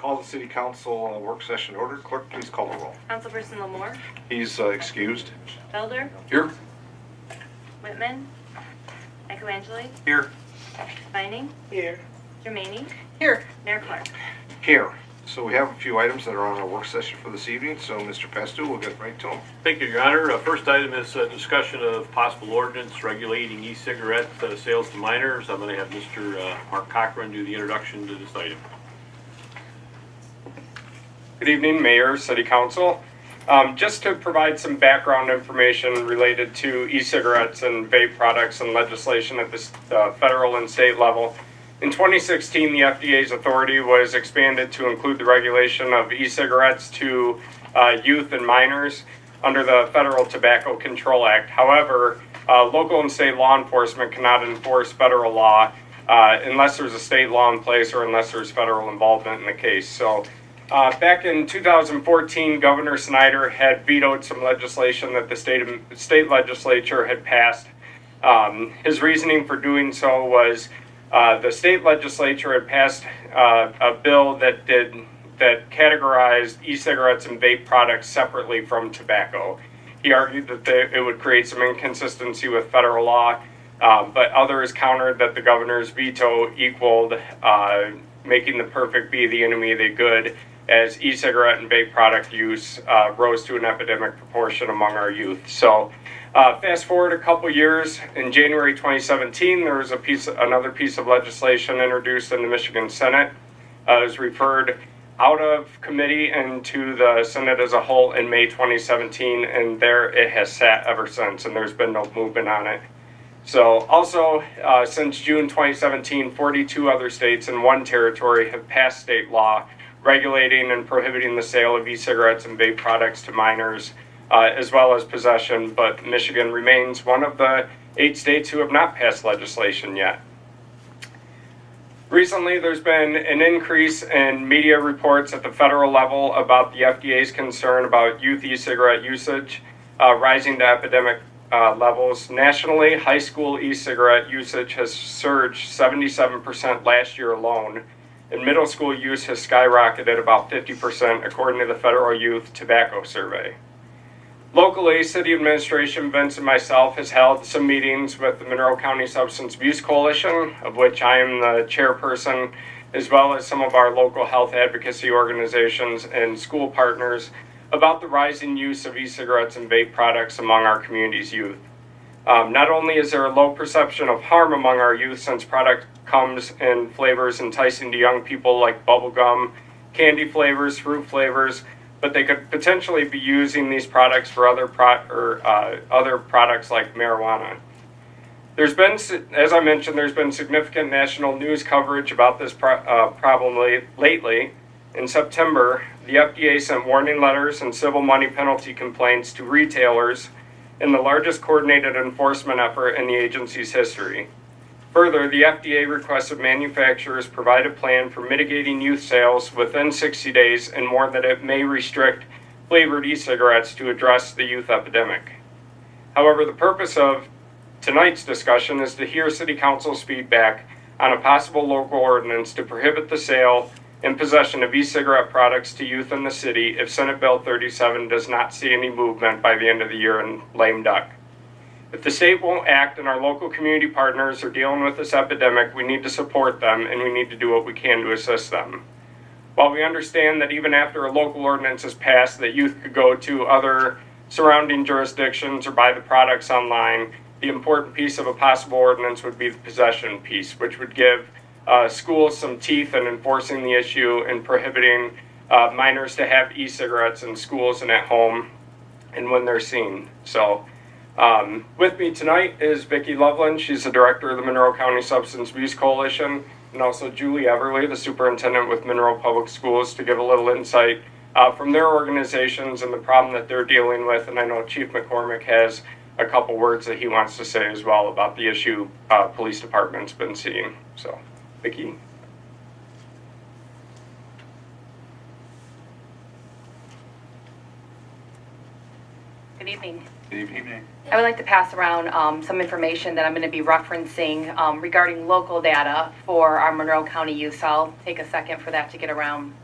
call the city council work session order. Clerk, please call the roll. Councilperson Lamore, He's excused. Felder, Here. Whitman, Echoangeli, Here. Vining, Here. Germaine, Here. Mayor Clark. Here. So we have a few items that are on our work session for this evening, so Mr. Pestu, we'll get right to them. Thank you, Your Honor. First item is a discussion of possible ordinance regulating e-cigarette sales to minors. I'm going to have Mr. Mark Cochran do the introduction to this item. Good evening, Mayor, City Council. Just to provide some background information related to e-cigarettes and vape products and legislation at the federal and state level. In 2016, the FDA's authority was expanded to include the regulation of e-cigarettes to youth and minors under the Federal Tobacco Control Act. However, local and state law enforcement cannot enforce federal law unless there's a state law in place or unless there's federal involvement in the case. So back in 2014, Governor Snyder had vetoed some legislation that the state legislature had passed. His reasoning for doing so was the state legislature had passed a bill that categorized e-cigarettes and vape products separately from tobacco. He argued that it would create some inconsistency with federal law, but others countered that the governor's veto equaled making the perfect be the enemy of the good, as e-cigarette and vape product use rose to an epidemic proportion among our youth. So fast forward a couple years, in January 2017, there was another piece of legislation introduced in the Michigan Senate. It was referred out of committee and to the Senate as a whole in May 2017, and there it has sat ever since, and there's been no movement on it. So also, since June 2017, 42 other states and one territory have passed state law regulating and prohibiting the sale of e-cigarettes and vape products to minors, as well as possession, but Michigan remains one of the 8 states who have not passed legislation yet. Recently, there's been an increase in media reports at the federal level about the FDA's concern about youth e-cigarette usage rising to epidemic levels. Nationally, high school e-cigarette usage has surged 77% last year alone, and middle school use has skyrocketed about 50% according to the Federal Youth Tobacco Survey. Locally, City Administration, Vince and myself has held some meetings with the Monroe County Substance Abuse Coalition, of which I am the chairperson, as well as some of our local health advocacy organizations and school partners about the rising use of e-cigarettes and vape products among our community's youth. Not only is there a low perception of harm among our youth since product comes in flavors enticing to young people like bubblegum, candy flavors, fruit flavors, but they could potentially be using these products for other products like marijuana. There's been, as I mentioned, there's been significant national news coverage about this problem lately. In September, the FDA sent warning letters and civil money penalty complaints to retailers in the largest coordinated enforcement effort in the agency's history. Further, the FDA requested manufacturers provide a plan for mitigating youth sales within 60 days and more that it may restrict flavored e-cigarettes to address the youth epidemic. However, the purpose of tonight's discussion is to hear City Council's feedback on a possible local ordinance to prohibit the sale and possession of e-cigarette products to youth in the city if Senate Bill 37 does not see any movement by the end of the year in lame duck. If the state won't act and our local community partners are dealing with this epidemic, we need to support them and we need to do what we can to assist them. While we understand that even after a local ordinance is passed, that youth could go to other surrounding jurisdictions or buy the products online, the important piece of a possible ordinance would be the possession piece, which would give schools some teeth in enforcing the issue and prohibiting minors to have e-cigarettes in schools and at home and when they're seen. So with me tonight is Vicki Loveland. She's the director of the Monroe County Substance Abuse Coalition, and also Julie Everly, the superintendent with Monroe Public Schools, to give a little insight from their organizations and the problem that they're dealing with. And I know Chief McCormick has a couple words that he wants to say as well about the issue police department's been seeing. So, Vicki. Good evening. Good evening. I would like to pass around some information that I'm going to be referencing regarding local data for our Monroe County youth. So I'll take a second for that to get around.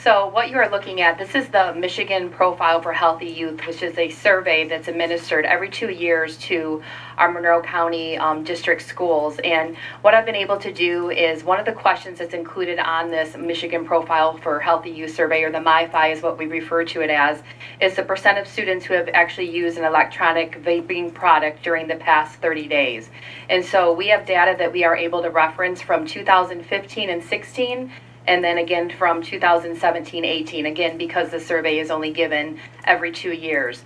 So what you are looking at, this is the Michigan Profile for Healthy Youth, which is a survey that's administered every 2 years to our Monroe County district schools. And what I've been able to do is one of the questions that's included on this Michigan Profile for Healthy Youth survey, or the MiFi is what we refer to it as, is the percent of students who have actually used an electronic vaping product during the past 30 days. And so we have data that we are able to reference from 2015 and 16, and then again from 2017-18, again because the survey is only given every 2 years.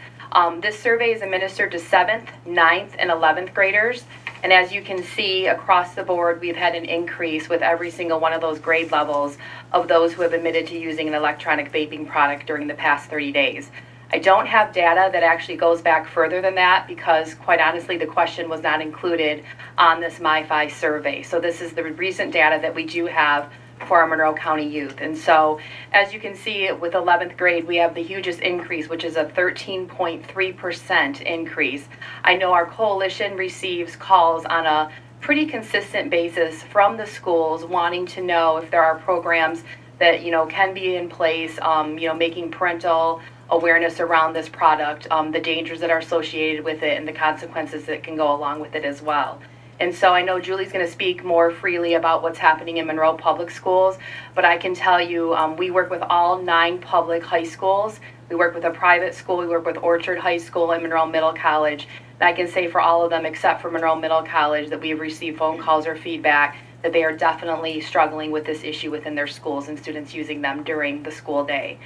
This survey is administered to 7th, 9th, and 11th graders, and as you can see across the board, we've had an increase with every single one of those grade levels of those who have admitted to using an electronic vaping product during the past 30 days. I don't have data that actually goes back further than that because, quite honestly, the question was not included on this MiFi survey. So this is the recent data that we do have for our Monroe County youth. And so, as you can see, with 11th grade, we have the hugest increase, which is a 13.3% increase. I know our coalition receives calls on a pretty consistent basis from the schools wanting to know if there are programs that, can be in place, making parental awareness around this product, the dangers that are associated with it, and the consequences that can go along with it as well. And so I know Julie's going to speak more freely about what's happening in Monroe Public Schools, but I can tell you we work with all 9 public high schools. We work with a private school. We work with Orchard High School and Monroe Middle College. And I can say for all of them except for Monroe Middle College that we've received phone calls or feedback that they are definitely struggling with this issue within their schools and students using them during the school day.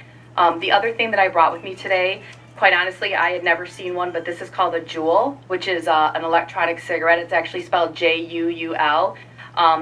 The other thing that I brought with me today, quite honestly, I had never seen one, but this is called a Juul, which is an electronic cigarette. It's actually spelled Juul.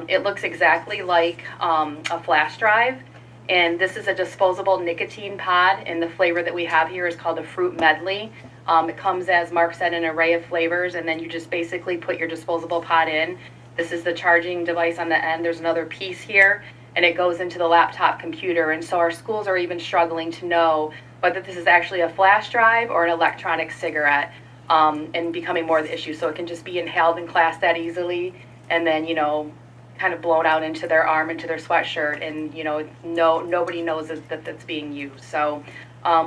It looks exactly like a flash drive, and this is a disposable nicotine pod, and the flavor that we have here is called a Fruit Medley. It comes, as Mark said, an array of flavors, and then you just basically put your disposable pod in. This is the charging device on the end. There's another piece here, and it goes into the laptop computer, and so our schools are even struggling to know whether this is actually a flash drive or an electronic cigarette, and becoming more of the issue. So it can just be inhaled in class that easily, and then, kind of blown out into their arm, into their sweatshirt, and, nobody knows that that's being used. So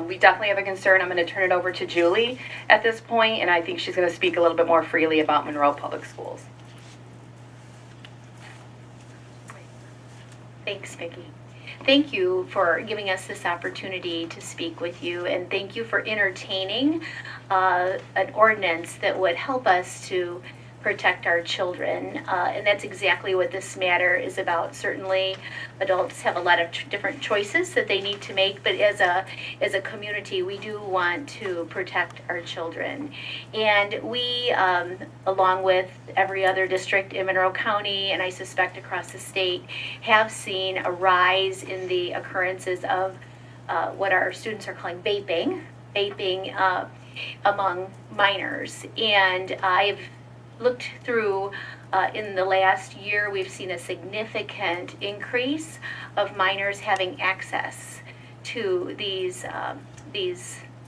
we definitely have a concern. I'm going to turn it over to Julie at this point, and I think she's going to speak a little bit more freely about Monroe Public Schools. Thanks, Vicki. Thank you for giving us this opportunity to speak with you, and thank you for entertaining an ordinance that would help us to protect our children, and that's exactly what this matter is about. Certainly, adults have a lot of different choices that they need to make, but as a community, we do want to protect our children. And we, along with every other district in Monroe County, and I suspect across the state, have seen a rise in the occurrences of what our students are calling vaping among minors. And I've looked through in the last year, we've seen a significant increase of minors having access to these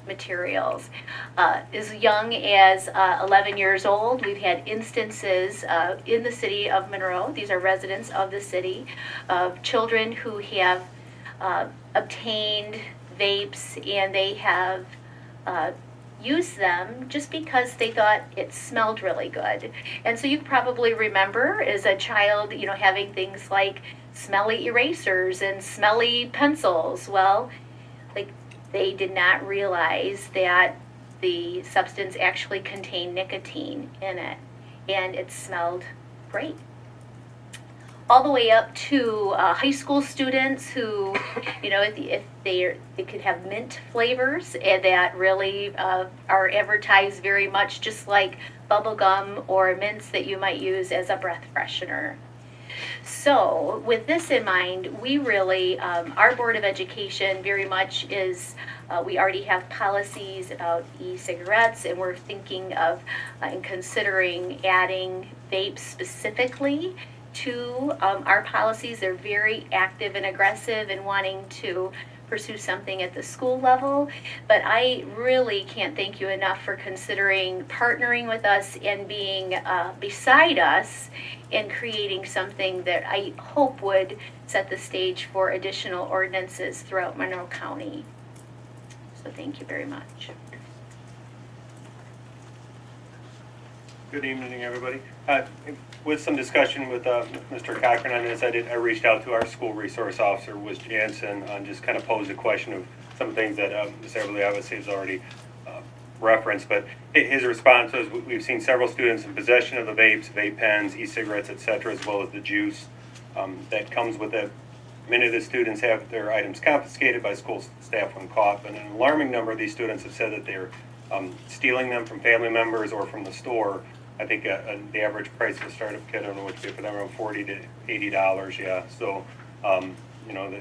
materials. As young as 11 years old, we've had instances in the city of Monroe, these are residents of the city, of children who have obtained vapes, and they have use them just because they thought it smelled really good. And so you probably remember as a child, having things like smelly erasers and smelly pencils. Well, they did not realize that the substance actually contained nicotine in it, and it smelled great. All the way up to high school students who, if they could have mint flavors and that really are advertised very much just like bubble gum or mints that you might use as a breath freshener. So with this in mind, we really, our Board of Education very much is, we already have policies about e-cigarettes, and we're thinking of and considering adding vapes specifically to our policies. They're very active and aggressive in wanting to pursue something at the school level. But I really can't thank you enough for considering partnering with us and being beside us in creating something that I hope would set the stage for additional ordinances throughout Monroe County. So thank you very much. Good evening, everybody. With some discussion with Mr. Cochran on this, I reached out to our school resource officer, Wiz Jansen, and just kind of posed a question of some things that Ms. Everly obviously has already referenced. But his response was, we've seen several students in possession of the vapes, vape pens, e-cigarettes, etc., as well as the juice that comes with it. Many of the students have their items confiscated by school staff when caught, but an alarming number of these students have said that they're stealing them from family members or from the store. I think the average price of a startup kit, I don't know what to pay for them, around $40 to $80, yeah. So, you know,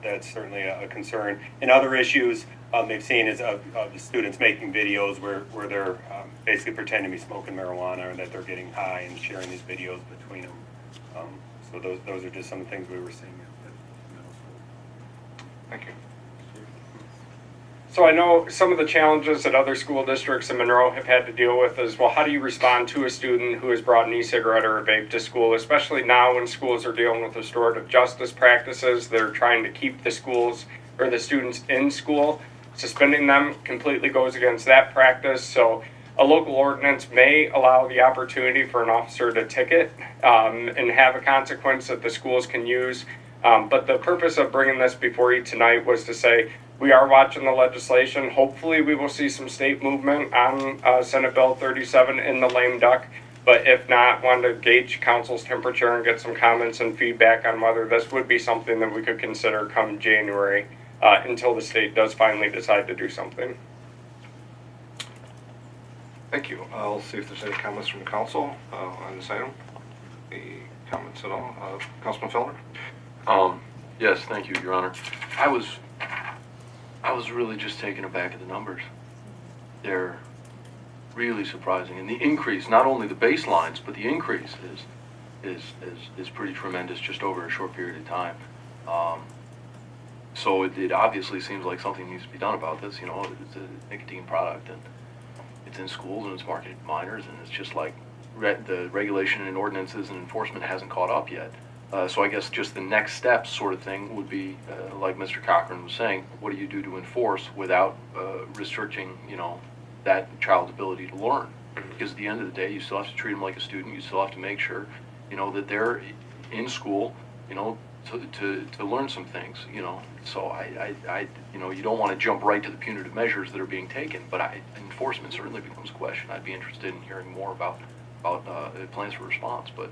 that's certainly a concern. And other issues they've seen is of the students making videos where they're basically pretending to be smoking marijuana or that they're getting high and sharing these videos between them. So those are just some of the things we were seeing at middle school. Thank you. So I know some of the challenges that other school districts in Monroe have had to deal with is, well, how do you respond to a student who has brought an e-cigarette or a vape to school, especially now when schools are dealing with restorative justice practices. They're trying to keep the schools or the students in school. Suspending them completely goes against that practice. So a local ordinance may allow the opportunity for an officer to ticket and have a consequence that the schools can use. But the purpose of bringing this before you tonight was to say, we are watching the legislation. Hopefully we will see some state movement on Senate Bill 37 in the lame duck. But if not, wanted to gauge council's temperature and get some comments and feedback on whether this would be something that we could consider come January until the state does finally decide to do something. Thank you. I'll see if there's any comments from council on this item. Any comments at all? Councilman Felder? Yes, thank you, Your Honor. I was really just taken aback at the numbers. They're really surprising, and the increase, not only the baselines, but the increase is pretty tremendous just over a short period of time. So it obviously seems like something needs to be done about this. You know, it's a nicotine product, and it's in schools and it's marketed to minors, and it's just like the regulation and ordinances and enforcement hasn't caught up yet. So I guess just the next step sort of thing would be, like Mr. Cochran was saying, what do you do to enforce without restricting, you know, that child's ability to learn? Because at the end of the day, you still have to treat them like a student. You still have to make sure, you know, that they're in school, you know, to learn some things, you know. So I you know, you don't want to jump right to the punitive measures that are being taken, but enforcement certainly becomes a question. I'd be interested in hearing more about plans for response, but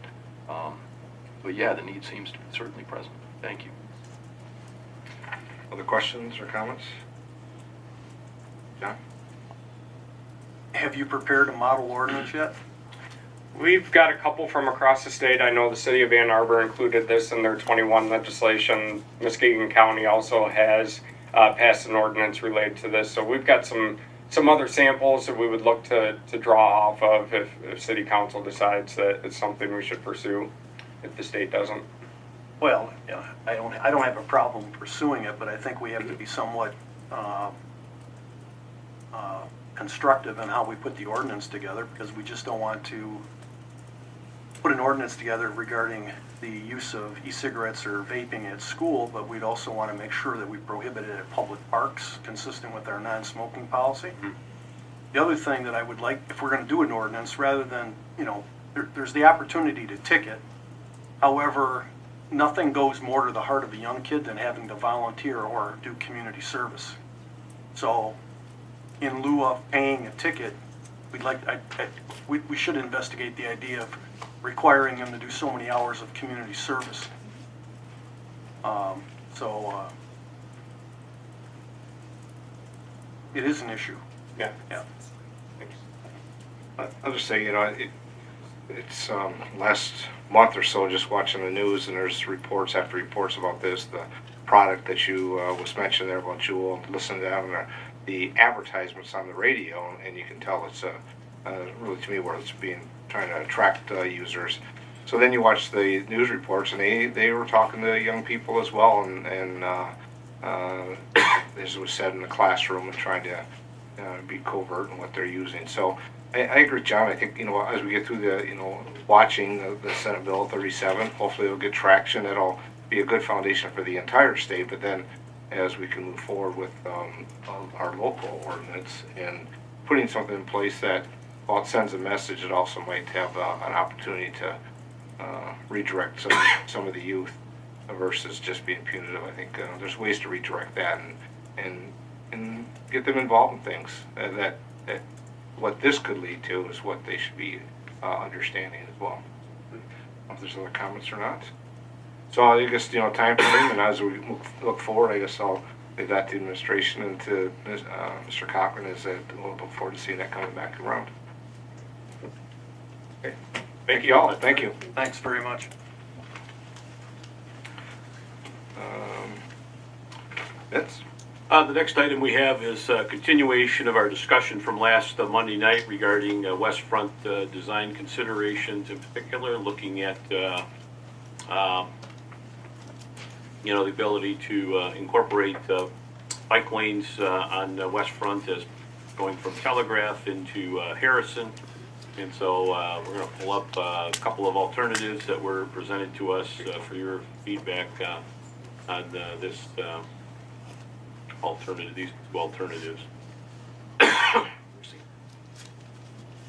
yeah, the need seems to be certainly present. Thank you. Other questions or comments? John? Have you prepared a model ordinance yet? We've got a couple from across the state. I know the city of Ann Arbor included this in their 21 legislation. Muskegon County also has passed an ordinance related to this. So we've got some other samples that we would look to draw off of if city council decides that it's something we should pursue, if the state doesn't. Well, yeah, I don't have a problem pursuing it, but I think we have to be somewhat constructive in how we put the ordinance together, because we just don't want to put an ordinance together regarding the use of e-cigarettes or vaping at school, but we'd also want to make sure that we prohibit it at public parks, consistent with our non-smoking policy. Mm-hmm. The other thing that I would like, if we're going to do an ordinance, rather than, you know, there's the opportunity to ticket. However, nothing goes more to the heart of a young kid than having to volunteer or do community service. So, in lieu of paying a ticket, we should investigate the idea of requiring them to do so many hours of community service. It is an issue. Yeah. Yeah. I'll just say, you know, it's last month or so, just watching the news, and there's reports after reports about this. The product that you was mentioned there about Juul, listen to the advertisements on the radio, and you can tell it's really, to me, where it's trying to attract users. So then you watch the news reports, and they were talking to young people as well, and as was said in the classroom, and trying to be covert in what they're using. So I agree with John. I think, as we get through the, watching the Senate Bill 37, hopefully it'll get traction. It'll be a good foundation for the entire state, but then as we can move forward with our local ordinance and putting something in place that, while it sends a message, it also might have an opportunity to redirect some of the youth versus just being punitive. I think there's ways to redirect that and get them involved in things that what this could lead to is what they should be understanding as well. I don't know if there's other comments or not. So I guess, time frame, and as we look forward, I guess I'll leave that to administration and to Mr. Cochran, as we'll look forward to seeing that coming back around. Okay. Thank you all. Thank you. Thanks very much. Vince? The next item we have is a continuation of our discussion from last Monday night regarding West Front design considerations, in particular looking at the ability to incorporate bike lanes on West Front as going from Telegraph into Harrison. And so we're going to pull up a couple of alternatives that were presented to us for your feedback on these two alternatives.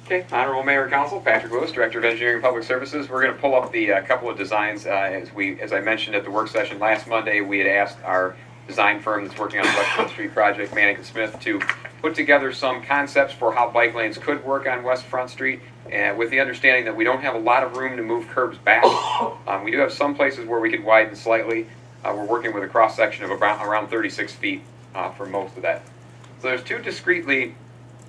Okay, Honorable Mayor and Council, Patrick Lewis, Director of Engineering and Public Services. We're going to pull up the couple of designs. As I mentioned at the work session last Monday, we had asked our design firm that's working on the West Front Street project, Manning & Smith, to put together some concepts for how bike lanes could work on West Front Street, with the understanding that we don't have a lot of room to move curbs back. We do have some places where we could widen slightly. We're working with a cross-section of around 36 feet for most of that. So there's two discretely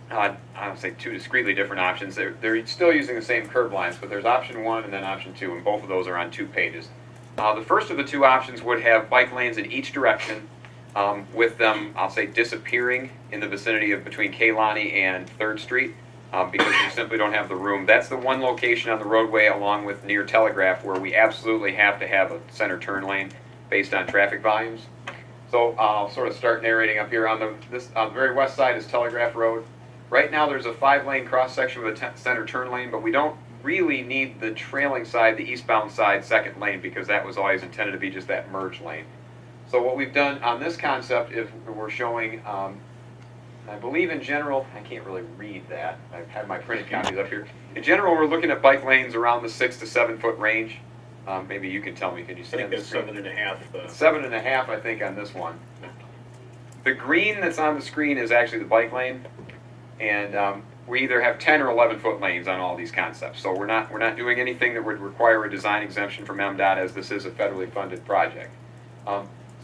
different options. They're still using the same curb lines, but there's option 1 and then option 2, and both of those are on 2 pages. The first of the 2 options would have bike lanes in each direction, with them, I'll say, disappearing in the vicinity of between Kaylani and 3rd Street, because we simply don't have the room. That's the one location on the roadway, along with near Telegraph, where we absolutely have to have a center turn lane based on traffic volumes. So I'll sort of start narrating up here. On the very west side is Telegraph Road. Right now there's a 5-lane cross-section with a center turn lane, but we don't really need the trailing side, the eastbound side, 2nd lane, because that was always intended to be just that merge lane. So what we've done on this concept is we're showing, I believe in general, I can't really read that. I have my printed copies up here. In general, we're looking at bike lanes around the 6 to 7 foot range. Maybe you can tell me, can you see on the screen? 7.5. 7.5, I think, on this one. The green that's on the screen is actually the bike lane. And we either have 10 or 11 foot lanes on all these concepts. So we're not doing anything that would require a design exemption from MDOT, as this is a federally funded project.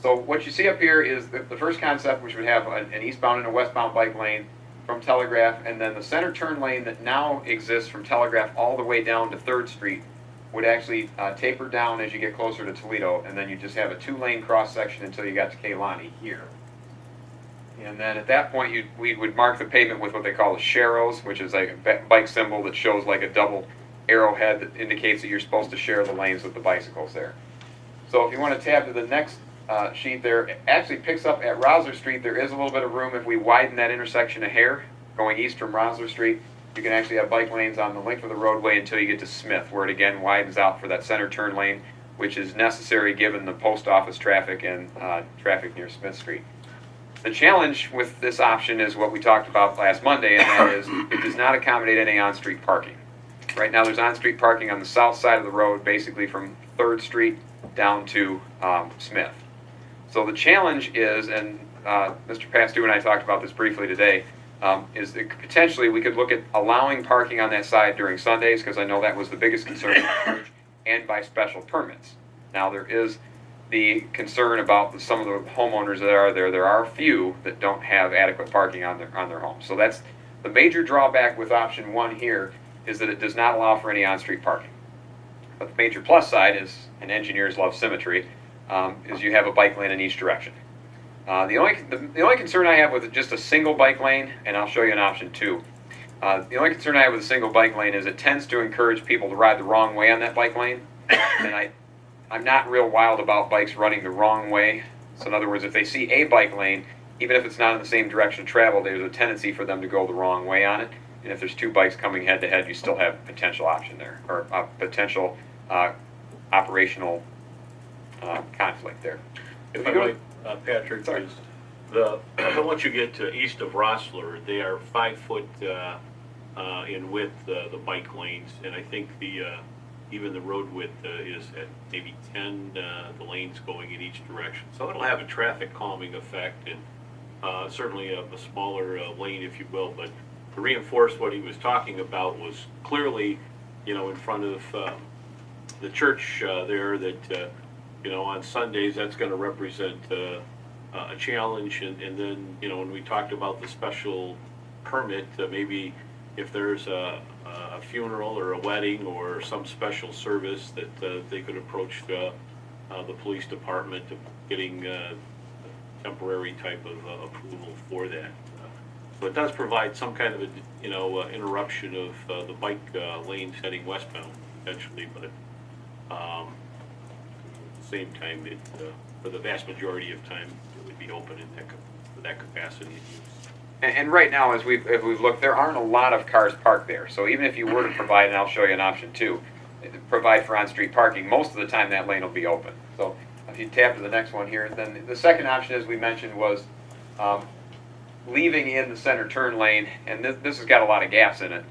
So what you see up here is the first concept, which would have an eastbound and a westbound bike lane from Telegraph, and then the center turn lane that now exists from Telegraph all the way down to 3rd Street would actually taper down as you get closer to Toledo, and then you just have a 2-lane cross section until you got to Kaylani here. And then at that point, we would mark the pavement with what they call the sharrows, which is like a bike symbol that shows like a double arrowhead that indicates that you're supposed to share the lanes with the bicycles there. So if you want to tab to the next sheet there, it actually picks up at Rosler Street. There is a little bit of room if we widen that intersection a hair, going east from Rosler Street. You can actually have bike lanes on the length of the roadway until you get to Smith, where it again widens out for that center turn lane, which is necessary given the post office traffic and traffic near Smith Street. The challenge with this option is what we talked about last Monday, and that is it does not accommodate any on-street parking. Right now there's on-street parking on the south side of the road, basically from 3rd Street down to Smith. So the challenge is, and Mr. Pastu and I talked about this briefly today, is that potentially we could look at allowing parking on that side during Sundays, because I know that was the biggest concern, and by special permits. Now there is the concern about some of the homeowners that are there. There are a few that don't have adequate parking on their homes. So that's the major drawback with option 1 here, is that it does not allow for any on-street parking. But the major plus side is, and engineers love symmetry, is you have a bike lane in each direction. The only concern I have with just a single bike lane, and I'll show you an option 2, the only concern I have with a single bike lane is it tends to encourage people to ride the wrong way on that bike lane. And I'm not real wild about bikes running the wrong way, So in other words, if they see a bike lane, even if it's not in the same direction of travel, there's a tendency for them to go the wrong way on it. And if there's two bikes coming head to head, you still have potential option there, or a potential operational conflict there. If I I go- might, Patrick, Sorry. is once you get to east of Rossler, they are 5 foot in width, the bike lanes, and I think even the road width is at maybe 10, the lanes going in each direction. So it'll have a traffic calming effect, and certainly a smaller lane, if you will. But to reinforce what he was talking about was clearly, in front of the church there, that on Sundays that's going to represent a challenge. And then when we talked about the special permit, maybe if there's a funeral or a wedding or some special service, that they could approach the police department of getting temporary type of approval for that. So it does provide some kind of interruption of the bike lanes heading westbound potentially, but at the same time, for the vast majority of time, it would be open in that capacity and use. And right now, as we've looked, there aren't a lot of cars parked there. So even if you were to provide, and I'll show you an option too, provide for on-street parking, most of the time that lane will be open. So if you tap to the next one here, then the second option, as we mentioned, was leaving in the center turn lane, and this has got a lot of gaps in it.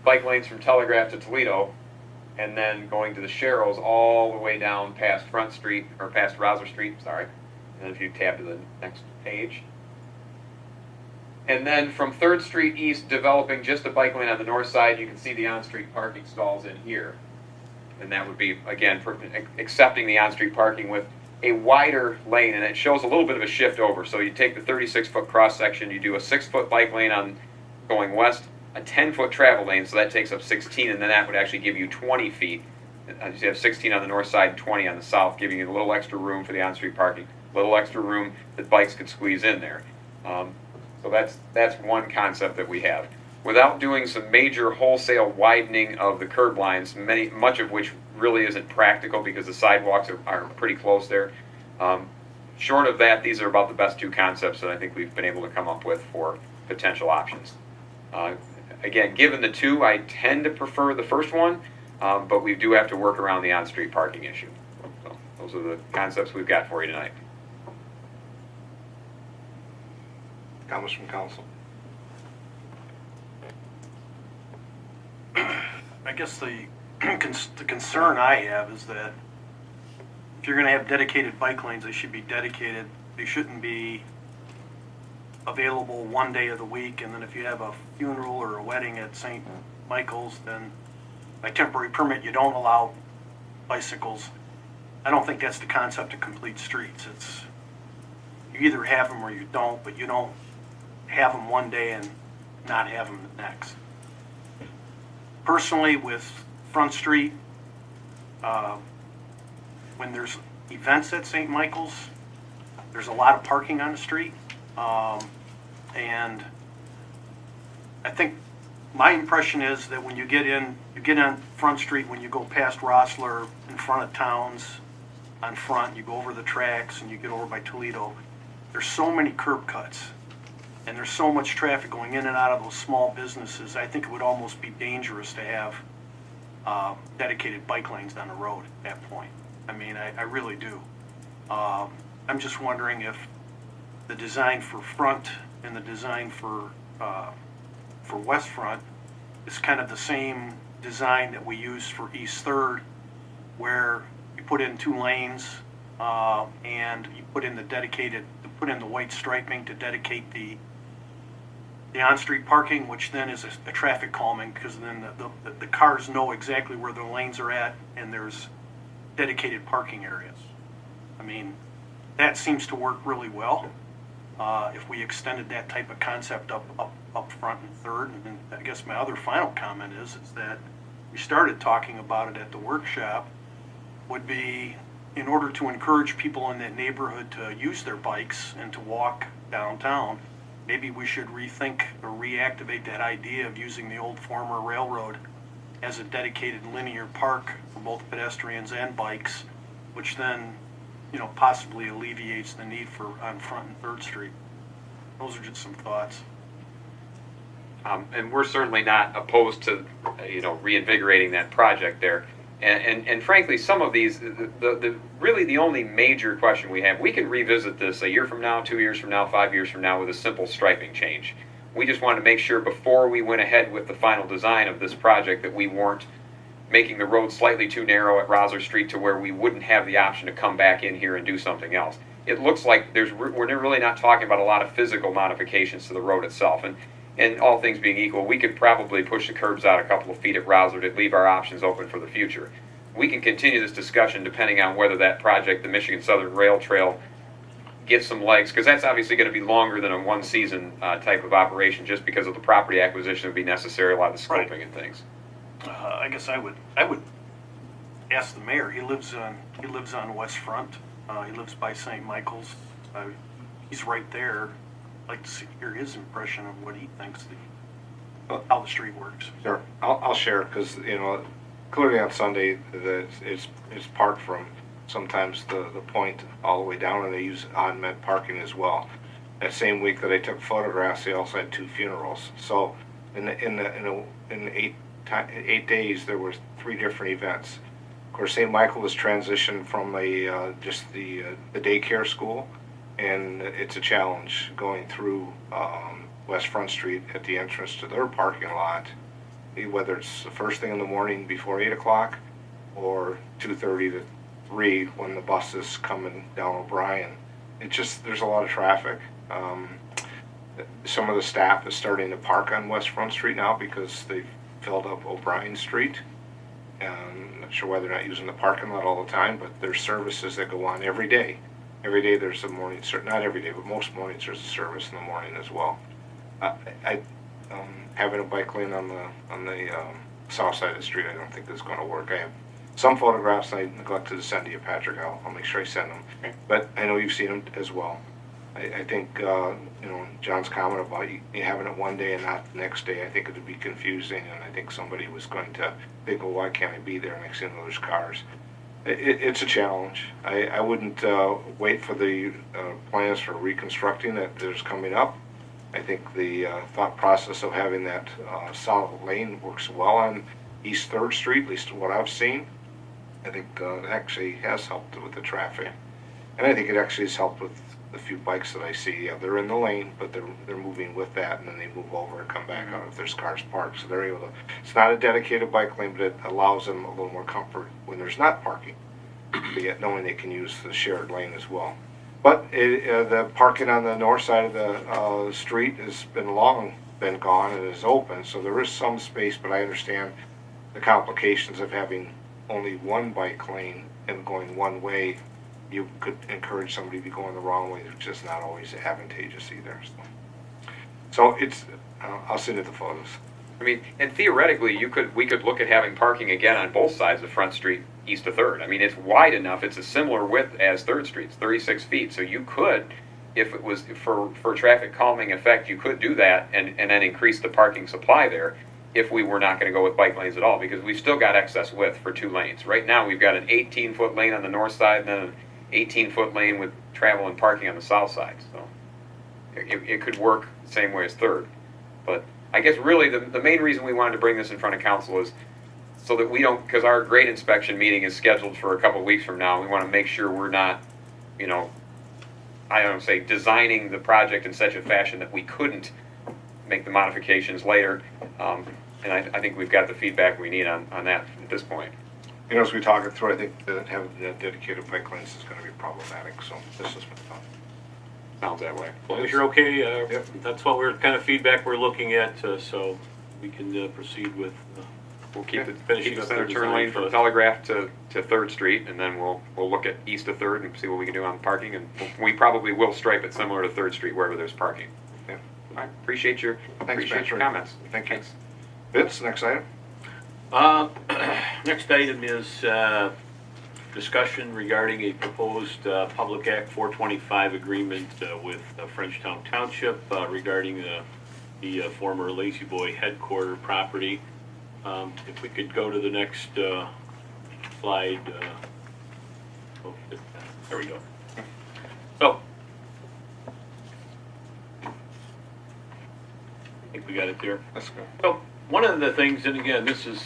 Bike lanes from Telegraph to Toledo, and then going to the Sherrills all the way down past Front Street, or past Rosler Street, sorry. And then if you tap to the next page. And then from 3rd Street East, developing just a bike lane on the north side, you can see the on-street parking stalls in here. And that would be, again, accepting the on-street parking with a wider lane, and it shows a little bit of a shift over. So you take the 36-foot cross-section, you do a 6-foot bike lane on going west, a 10-foot travel lane, so that takes up 16, and then that would actually give you 20 feet. You have 16 on the north side and 20 on the south, giving you a little extra room for the on-street parking, a little extra room that bikes could squeeze in there. So that's one concept that we have. Without doing some major wholesale widening of the curb lines, much of which really isn't practical because the sidewalks are pretty close there. Short of that, these are about the best two concepts that I think we've been able to come up with for potential options. Again, given the two, I tend to prefer the first one, but we do have to work around the on-street parking issue. So those are the concepts we've got for you tonight. Comments from council? I guess the concern I have is that if you're going to have dedicated bike lanes, they should be dedicated. They shouldn't be available one day of the week, and then if you have a funeral or a wedding at St. Michael's, then by temporary permit you don't allow bicycles. I don't think that's the concept of complete streets. It's you either have them or you don't, but you don't have them one day and not have them the next. Personally, with Front Street, when there's events at St. Michael's, there's a lot of parking on the street. And I think my impression is that when you get on Front Street, when you go past Rossler in front of Towns on Front, you go over the tracks and you get over by Toledo, there's so many curb cuts and there's so much traffic going in and out of those small businesses. I think it would almost be dangerous to have dedicated bike lanes on the road at that point. I mean, I really do. I'm just wondering if the design for Front and the design for West Front is kind of the same design that we use for East 3rd, where you put in 2 lanes and you put in the white striping to dedicate the on-street parking, which then is a traffic calming, because then the cars know exactly where the lanes are at and there's dedicated parking areas. I mean, that seems to work really well. If we extended that type of concept up front and 3rd, and then I guess my other final comment is that we started talking about it at the workshop, would be in order to encourage people in that neighborhood to use their bikes and to walk downtown, maybe we should rethink or reactivate that idea of using the old former railroad as a dedicated linear park for both pedestrians and bikes, which then possibly alleviates the need for on Front and Third Street. Those are just some thoughts. And we're certainly not opposed to, reinvigorating that project there. And frankly, some of these, really the only major question we have, we can revisit this a year from now, 2 years from now, 5 years from now with a simple striping change. We just wanted to make sure before we went ahead with the final design of this project that we weren't making the road slightly too narrow at Rosler Street to where we wouldn't have the option to come back in here and do something else. It looks like we're really not talking about a lot of physical modifications to the road itself. And all things being equal, we could probably push the curbs out a couple of feet at Rosler to leave our options open for the future. We can continue this discussion depending on whether that project, the Michigan Southern Rail Trail, gets some legs, because that's obviously going to be longer than a one-season type of operation just because of the property acquisition that would be necessary, a lot of the scoping Right. and things. I guess I would ask the mayor. He lives on West Front. He lives by St. Michael's. He's right there. I'd like to hear his impression of what he thinks how the street works. Sure, I'll share, because, clearly on Sunday, it's parked from sometimes the point all the way down, and they use on-met parking as well. That same week that I took photographs, they also had 2 funerals. So in 8 days, there were 3 different events. Of course, St. Michael was transitioned from just the daycare school, and it's a challenge going through West Front Street at the entrance to their parking lot, whether it's the first thing in the morning before 8 o'clock or 2:30 to 3 when the bus is coming down O'Brien. There's a lot of traffic. Some of the staff is starting to park on West Front Street now because they've filled up O'Brien Street. I'm not sure why they're not using the parking lot all the time, but there's services that go on every day. Every day there's a morning service, not every day, but most mornings there's a service in the morning as well. Having a bike lane on the south side of the street, I don't think that's going to work. I have some photographs I neglected to send to you, Patrick. I'll make sure I send them. Okay. But I know you've seen them as well. I think, John's comment about you having it one day and not the next day, I think it would be confusing, and I think somebody was going to think, well, why can't I be there? Next thing you know, there's cars. It's a challenge. I wouldn't wait for the plans for reconstructing that there's coming up. I think the thought process of having that solid lane works well on East 3rd Street, at least what I've seen. I think it actually has helped with the traffic. And I think it actually has helped with the few bikes that I see. Yeah, they're in the lane, but they're moving with that, and then they move over and come back out if there's cars parked. So they're able to, it's not a dedicated bike lane, but it allows them a little more comfort when there's not parking, but yet knowing they can use the shared lane as well. But the parking on the north side of the street has long been gone and is open, so there is some space, but I understand the complications of having only one bike lane and going one way. You could encourage somebody to be going the wrong way, which is not always advantageous either. So it's, I'll send you the photos. I mean, and theoretically, we could look at having parking again on both sides of Front Street, east of 3rd. I mean, it's wide enough. It's a similar width as 3rd Street. It's 36 feet. So you could, if it was for traffic calming effect, you could do that and then increase the parking supply there if we were not going to go with bike lanes at all, because we've still got excess width for 2 lanes. Right now, we've got an 18-foot lane on the north side and then an 18-foot lane with travel and parking on the south side. So it could work the same way as 3rd. But I guess really the main reason we wanted to bring this in front of council is so that we don't, because our grade inspection meeting is scheduled for a couple of weeks from now, we want to make sure we're not, designing the project in such a fashion that we couldn't make the modifications later. And I think we've got the feedback we need on that at this point. As we talk it through, I think that having dedicated bike lanes is going to be problematic, so this is my thought. Sounds that way. As long as you're okay, Yep. that's what kind of feedback we're looking at, so we can proceed with We'll keep finishing the up center the turn design lane from first. Telegraph to 3rd Street, and then we'll look at east of 3rd and see what we can do on parking, and we probably will stripe it similar to 3rd Street wherever there's parking. Yeah. All right, appreciate your Patrick. comments. Thank you. Thanks. Vince, next item. Next item is discussion regarding a proposed Public Act 425 agreement with Frenchtown Township regarding the former Lazy Boy headquarter property. If we could go to the next slide. There we go. So, I think we got it there. That's good. So, one of the things, and again, this is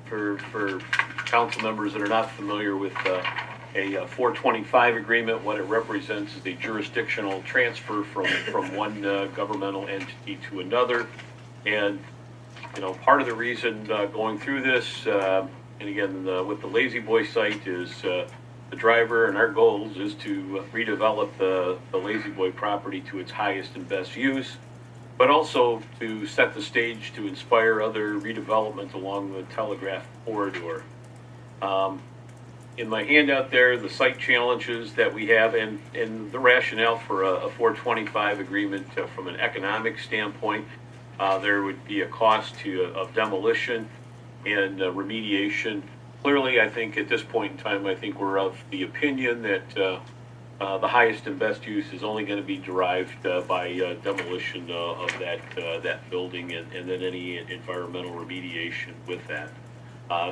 for council members that are not familiar with a 425 agreement, what it represents is a jurisdictional transfer from one governmental entity to another. And, you know, part of the reason going through this, and again, with the Lazy Boy site is the driver and our goals is to redevelop the Lazy Boy property to its highest and best use, but also to set the stage to inspire other redevelopment along the Telegraph corridor. In my handout there, the site challenges that we have and the rationale for a 425 agreement from an economic standpoint, there would be a cost of demolition and remediation. Clearly, I think at this point in time, I think we're of the opinion that the highest and best use is only going to be derived by demolition of that building and then any environmental remediation with that.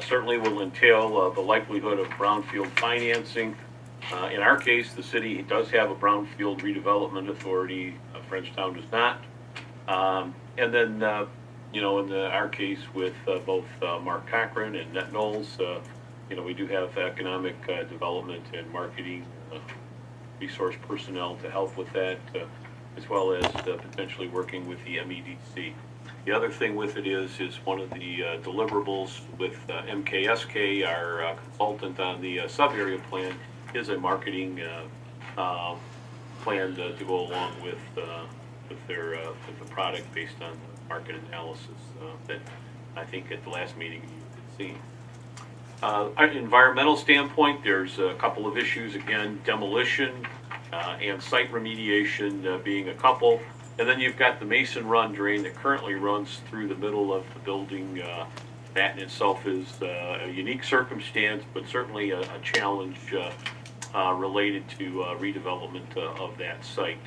Certainly will entail the likelihood of brownfield financing. In our case, the city does have a brownfield redevelopment authority. Frenchtown does not. And then, you know, in our case with both Mark Cochran and Net Knowles, you know, we do have economic development and marketing resource personnel to help with that, as well as potentially working with the MEDC. The other thing with it is one of the deliverables with MKSK, our consultant on the sub-area plan, is a marketing plan to go along with the product based on the market analysis that I think at the last meeting you had seen. Environmental standpoint, there's a couple of issues, again, demolition and site remediation being a couple. And then you've got the Mason Run drain that currently runs through the middle of the building. That in itself is a unique circumstance, but certainly a challenge related to redevelopment of that site.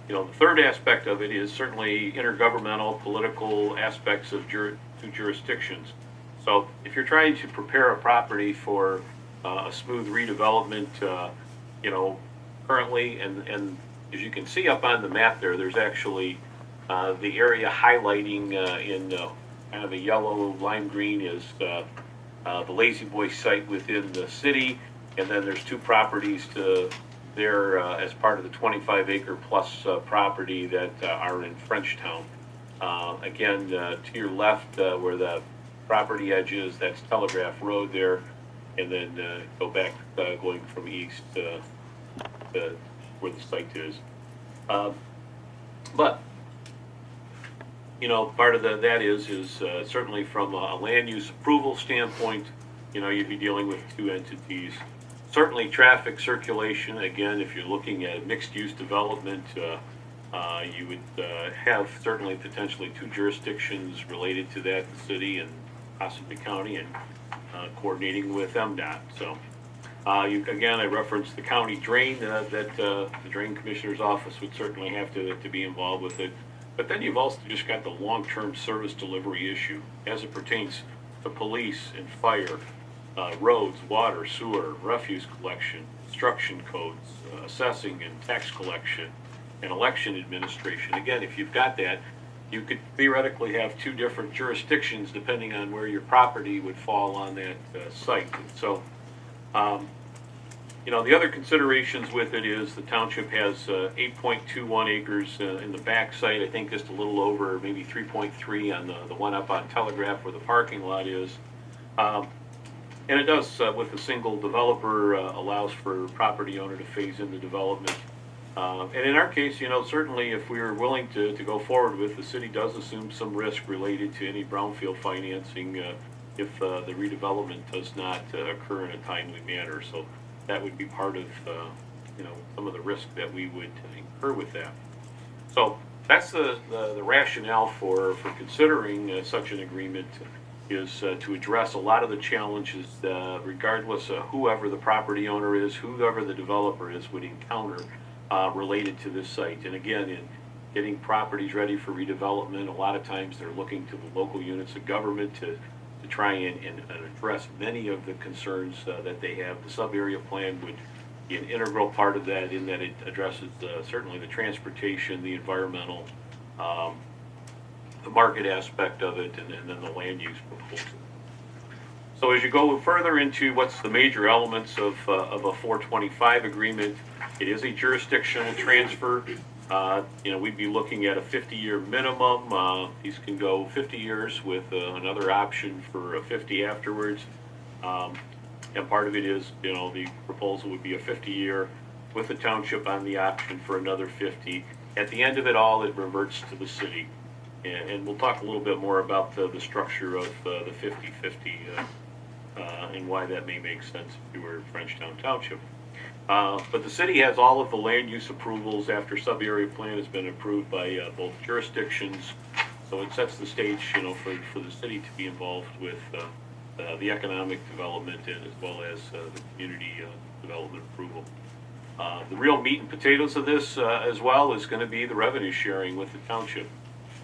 You know, the third aspect of it is certainly intergovernmental, political aspects of two jurisdictions. So if you're trying to prepare a property for a smooth redevelopment, you know, currently, and as you can see up on the map there, there's actually the area highlighting in kind of a yellow lime green is the Lazy Boy site within the city, and then there's two properties there as part of the 25-acre plus property that are in Frenchtown. Again, to your left where the property edge is, that's Telegraph Road there, and then go back going from east to where the site is. But, you know, part of that is certainly from a land use approval standpoint, you know, you'd be dealing with two entities. Certainly traffic circulation, again, if you're looking at mixed use development, you would have certainly potentially two jurisdictions related to that, the city and possibly county, and coordinating with MDOT. So again, I referenced the county drain, that the drain commissioner's office would certainly have to be involved with it. But then you've also just got the long-term service delivery issue as it pertains to police and fire, roads, water, sewer, refuse collection, construction codes, assessing and tax collection, and election administration. Again, if you've got that, you could theoretically have two different jurisdictions depending on where your property would fall on that site. So, you know, the other considerations with it is the township has 8.21 acres in the back site, I think just a little over, maybe 3.3 on the one up on Telegraph where the parking lot is. And it does, with a single developer, allows for property owner to phase in the development. And in our case, you know, certainly if we are willing to go forward with, the city does assume some risk related to any brownfield financing if the redevelopment does not occur in a timely manner. So that would be part of, you know, some of the risk that we would incur with that. So that's the rationale for considering such an agreement, is to address a lot of the challenges regardless of whoever the property owner is, whoever the developer is, would encounter related to this site. And again, in getting properties ready for redevelopment, a lot of times they're looking to the local units of government to to try and address many of the concerns that they have. The sub-area plan would be an integral part of that, in that it addresses certainly the transportation, the environmental, the market aspect of it, and then the land use proposal. So as you go further into what's the major elements of a 425 agreement, it is a jurisdictional transfer. We'd be looking at a 50-year minimum. These can go 50 years with another option for 50 afterwards. And part of it is, the proposal would be a 50-year with the township on the option for another 50. At the end of it all, it reverts to the city. And we'll talk a little bit more about the structure of the 50-50 and why that may make sense if you were Frenchtown Township. But the city has all of the land use approvals after sub-area plan has been approved by both jurisdictions. So it sets the stage, for the city to be involved with the economic development and as well as the community development approval. The real meat and potatoes of this as well is going to be the revenue sharing with the township.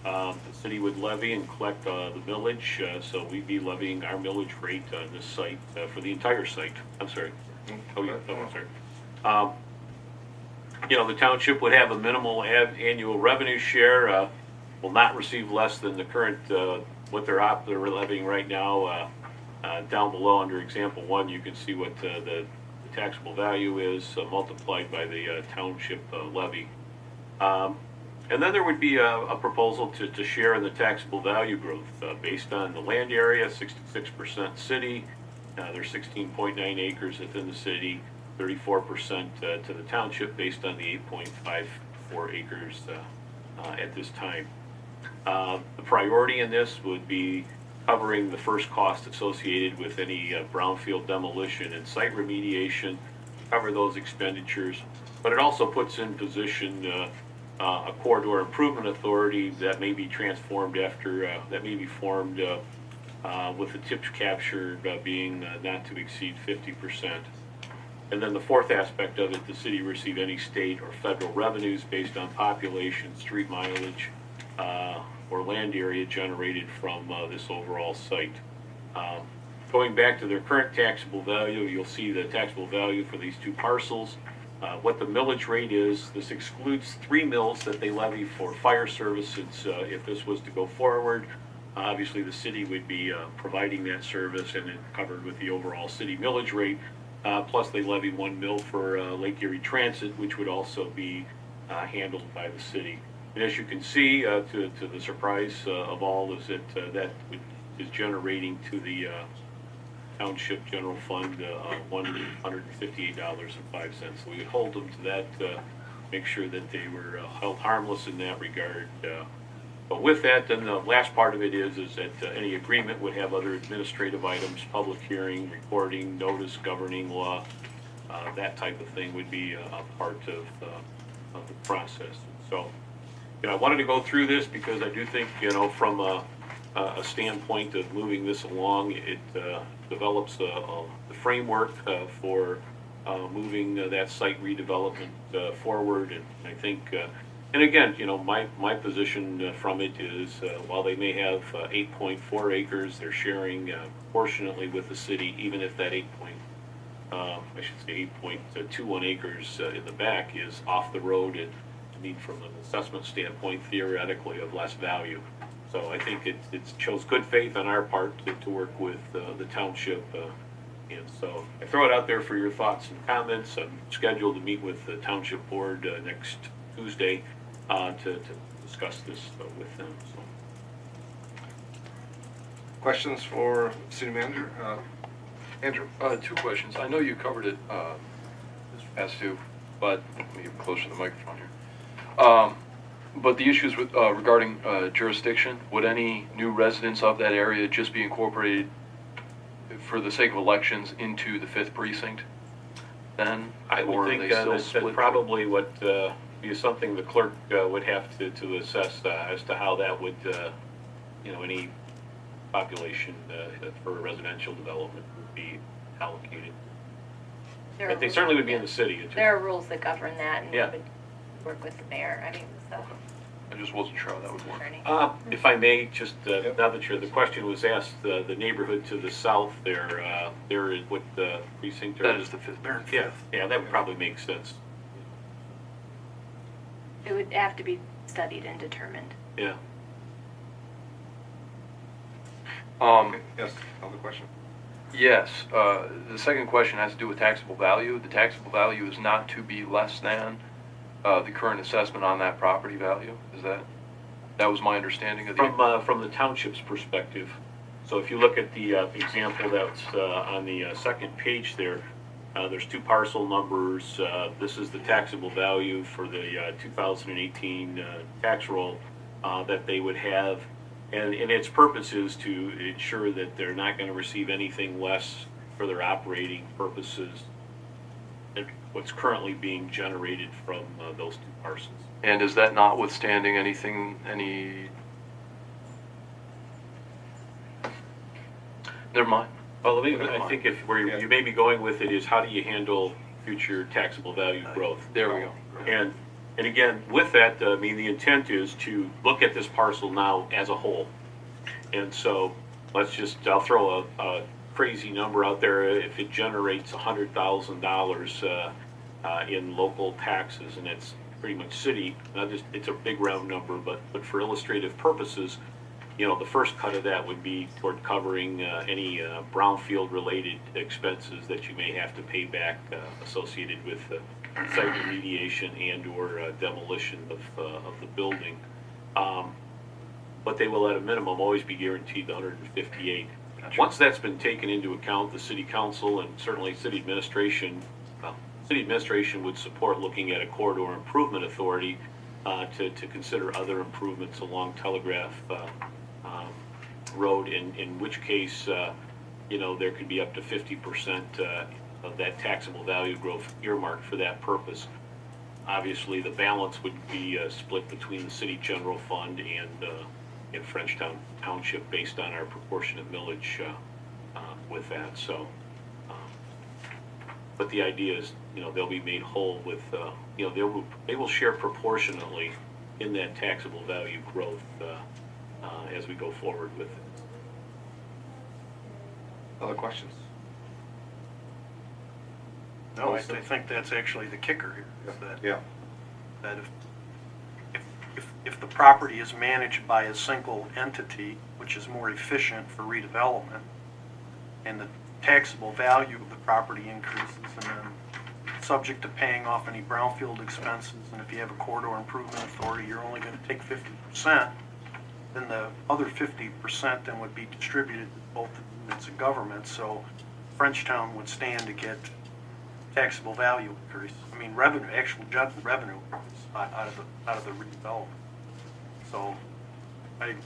The city would levy and collect the millage, so we'd be levying our millage rate on this site for the entire site. I'm sorry. Oh, yeah, I'm sorry. The township would have a minimal annual revenue share, will not receive less than the current, what they're levying right now. Down below under example 1, you can see what the taxable value is multiplied by the township levy. And then there would be a proposal to share in the taxable value growth based on the land area, 66% city. There's 16.9 acres within the city, 34% to the township based on the 8.54 acres at this time. The priority in this would be covering the first cost associated with any brownfield demolition and site remediation, cover those expenditures, but it also puts in position a corridor improvement authority that may be transformed after, that may be formed with the tips captured being not to exceed 50%. And then the fourth aspect of it, the city receive any state or federal revenues based on population, street mileage, or land area generated from this overall site. Going back to their current taxable value, you'll see the taxable value for these two parcels. What the millage rate is, this excludes 3 mills that they levy for fire services. If this was to go forward, obviously the city would be providing that service and it covered with the overall city millage rate. Plus they levy 1 mill for Lake Erie Transit, which would also be handled by the city. And as you can see, to the surprise of all, is that that is generating to the Township General Fund $158.05. So we would hold them to that, make sure that they were held harmless in that regard. But with that, then the last part of it is that any agreement would have other administrative items, public hearing, recording, notice, governing law, that type of thing would be a part of the process. So, I wanted to go through this because I do think, from a standpoint of moving this along, it develops the framework for moving that site redevelopment forward. And I think, and again, my position from it is while they may have 8.4 acres, they're sharing proportionately with the city, even if that 8.21 acres in the back is off the road and from an assessment standpoint, theoretically, of less value. So I think it shows good faith on our part to work with the township. And so I throw it out there for your thoughts and comments. I'm scheduled to meet with the township board next Tuesday to discuss this with them. So. Questions for city manager? Andrew? 2 questions. I know you covered it, Mr. Pastu, but let me get closer to the microphone here. But the issues with regarding jurisdiction, would any new residents of that area just be incorporated for the sake of elections into the 5th precinct then? I would think that's probably what be something the clerk would have to assess as to how that would, any population for residential development would be allocated. But they certainly would be in the city. There are rules that govern that, and Yeah. we would work with the mayor. I mean, so. I just wasn't sure how that would work. Attorney. If I may, just, now that the question was asked, the neighborhood to the south there, there is what precinct? That is the fifth. Yeah, yeah, that would probably make sense, It would have to be studied and determined. yeah. Yes, other question? Yes, the second question has to do with taxable value. The taxable value is not to be less than the current assessment on that property value, is that was my understanding of the... From the township's perspective, so if you look at the example that's on the second page there, there's two parcel numbers. This is the taxable value for the 2018 tax roll that they would have. And its purpose is to ensure that they're not going to receive anything less for their operating purposes than what's currently being generated from those two parcels. And is that notwithstanding anything, Never mind. Well, I think if where you may be going with it is how do you handle future taxable value growth? There we go. And again, with that, I mean, the intent is to look at this parcel now as a whole. And so I'll throw a crazy number out there. If it generates $100,000 in local taxes, and it's pretty much city, it's a big round number, but for illustrative purposes, you know, the first cut of that would be toward covering any brownfield related expenses that you may have to pay back associated with site remediation and or demolition of the building. But they will at a minimum always be guaranteed the 158. Once that's been taken into account, the city council and certainly city administration would support looking at a corridor improvement authority to consider other improvements along Telegraph Road, in which case, you know, there could be up to 50% of that taxable value growth earmarked for that purpose. Obviously, the balance would be split between the city general fund and Frenchtown Township based on our proportionate millage with that. So, but the idea is, you know, they'll be made whole with, you know, they will share proportionately in that taxable value growth as we go forward with it. Other questions? No, I think that's actually the kicker here, is that, Yeah. that if the property is managed by a single entity, which is more efficient for redevelopment, and the taxable value of the property increases, and then subject to paying off any brownfield expenses, and if you have a corridor improvement authority, you're only going to take 50%, then the other 50% then would be distributed to both the units of government, so Frenchtown would stand to get taxable value increase. I mean, revenue, actual revenue out of the redevelopment. So, it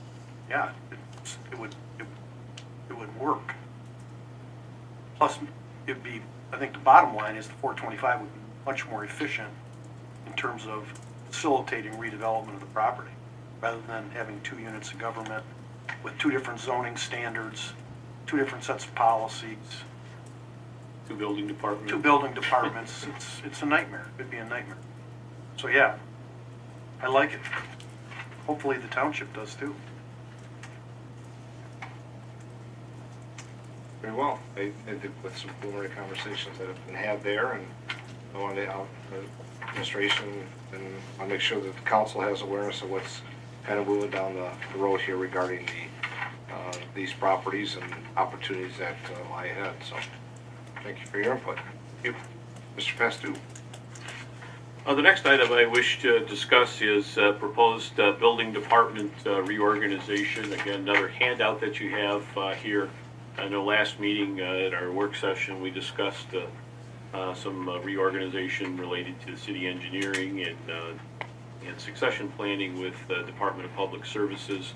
would work. Plus, it'd be, I think the bottom line is the 425 would be much more efficient in terms of facilitating redevelopment of the property, rather than having two units of government with two different zoning standards, two different sets of policies, Two building departments. two building departments. It's a nightmare. It'd be a nightmare. So yeah, I like it. Hopefully the township does too. Very well. I think with some preliminary conversations that have been had there, and I want the administration, and I'll make sure that the council has awareness of what's kind of moving down the road here regarding these properties and opportunities that lie ahead. So thank you for your input. Thank you. Mr. Pastu. The next item I wish to discuss is proposed building department reorganization. Again, another handout that you have here. I know last meeting at our work session we discussed some reorganization related to city engineering and succession planning with the Department of Public Services.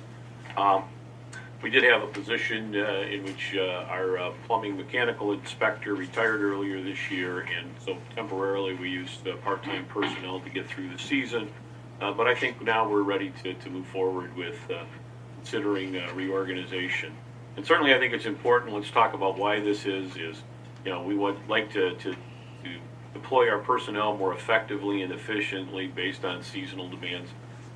We did have a position in which our plumbing mechanical inspector retired earlier this year, and so temporarily we used part-time personnel to get through the season. But I think now we're ready to move forward with considering reorganization. And certainly I think it's important, let's talk about why this is, you know, we would like to deploy our personnel more effectively and efficiently based on seasonal demands.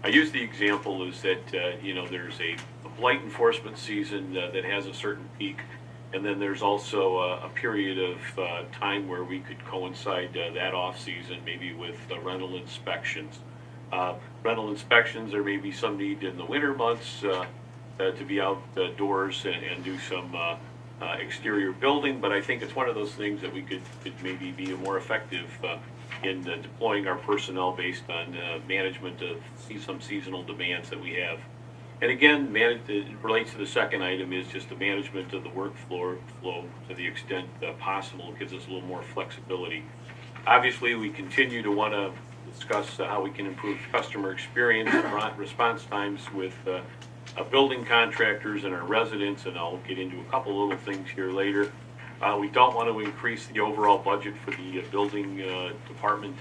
I use the example is that, there's a blight enforcement season that has a certain peak, and then there's also a period of time where we could coincide that off-season, maybe with rental inspections. Rental inspections, there may be some need in the winter months to be outdoors and do some exterior building, but I think it's one of those things that we could maybe be more effective in deploying our personnel based on management of some seasonal demands that we have. And again, it relates to the second item is just the management of the workflow to the extent possible. It gives us a little more flexibility. Obviously, we continue to want to discuss how we can improve customer experience and response times with building contractors and our residents, and I'll get into a couple little things here later. We don't want to increase the overall budget for the building department.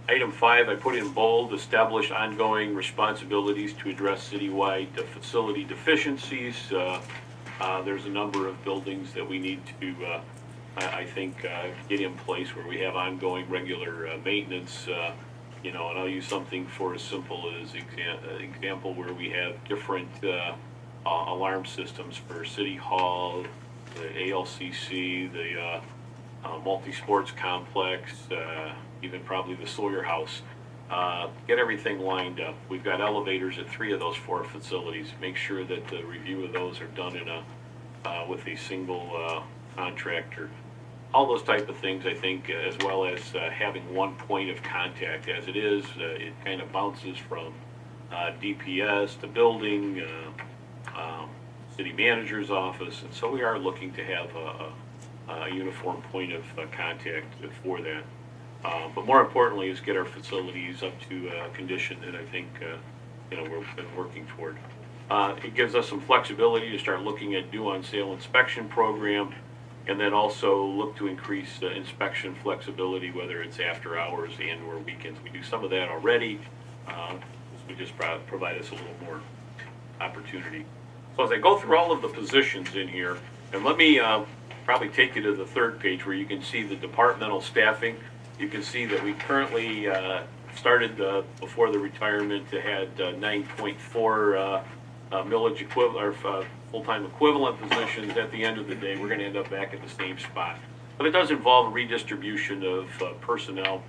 Item 5, I put in bold, establish ongoing responsibilities to address citywide facility deficiencies. There's a number of buildings that we need to, I think, get in place where we have ongoing regular maintenance. And I'll use something for as simple as example where we have different alarm systems for City Hall, the ALCC, the multi-sports complex, even probably the Sawyer House. Get everything lined up. We've got elevators at 3 of those 4 facilities. Make sure that the review of those are done with a single contractor. All those type of things, I think, as well as having one point of contact. As it is, it kind of bounces from DPS to building, city manager's office, and so we are looking to have a uniform point of contact for that. But more importantly is get our facilities up to a condition that I think we've been working toward. It gives us some flexibility to start looking at due on sale inspection program, and then also look to increase inspection flexibility, whether it's after hours and or weekends. We do some of that already. We just provide us a little more opportunity. So as I go through all of the positions in here, and let me probably take you to the 3rd page where you can see the departmental staffing. You can see that we currently started before the retirement to had 9.4 millage equivalent or full-time equivalent positions. At the end of the day, we're going to end up back at the same spot. But it does involve redistribution of personnel,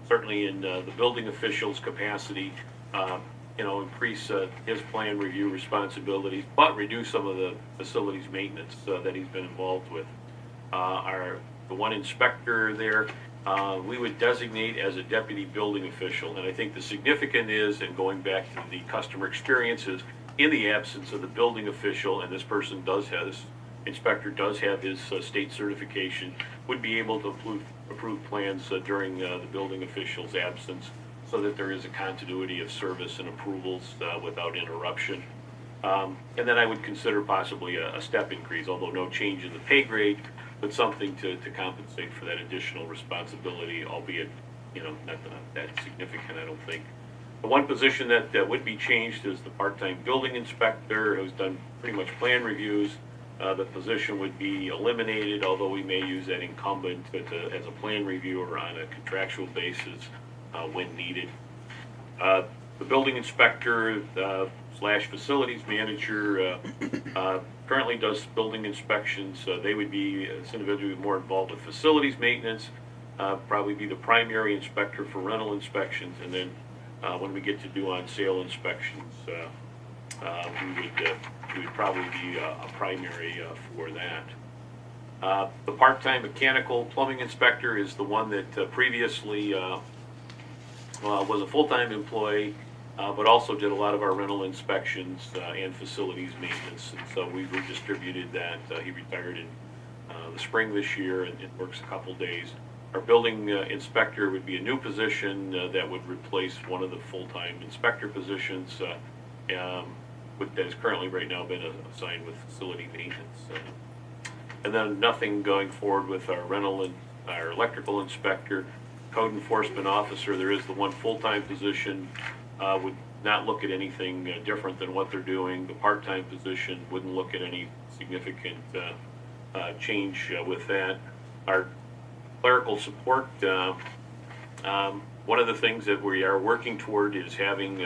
certainly in the building official's capacity, increase his plan review responsibilities, but reduce some of the facilities maintenance that he's been involved with. The one inspector there, we would designate as a deputy building official, and I think the significant is, and going back to the customer experiences, in the absence of the building official, and this person does have, this inspector does have his state certification, would be able to approve plans during the building official's absence, so that there is a continuity of service and approvals without interruption. And then I would consider possibly a step increase, although no change in the pay grade, but something to compensate for that additional responsibility, albeit not that significant, I don't think. The one position that would be changed is the part-time building inspector, who's done pretty much plan reviews. The position would be eliminated, although we may use that incumbent as a plan reviewer on a contractual basis when needed. The building inspector / facilities manager currently does building inspections. They would be, this individual would be more involved with facilities maintenance, probably be the primary inspector for rental inspections, and then when we get to due on sale inspections, we would probably be a primary for that. The part-time mechanical plumbing inspector is the one that previously was a full-time employee, but also did a lot of our rental inspections and facilities maintenance, and so we redistributed that. He retired in the spring this year and works a couple days. Our building inspector would be a new position that would replace one of the full-time inspector positions that is currently right now been assigned with facility maintenance. And then nothing going forward with our rental and our electrical inspector. Code enforcement officer, there is the one full-time position, would not look at anything different than what they're doing. The part-time position wouldn't look at any significant change with that. Our clerical support, One of the things that we are working toward is having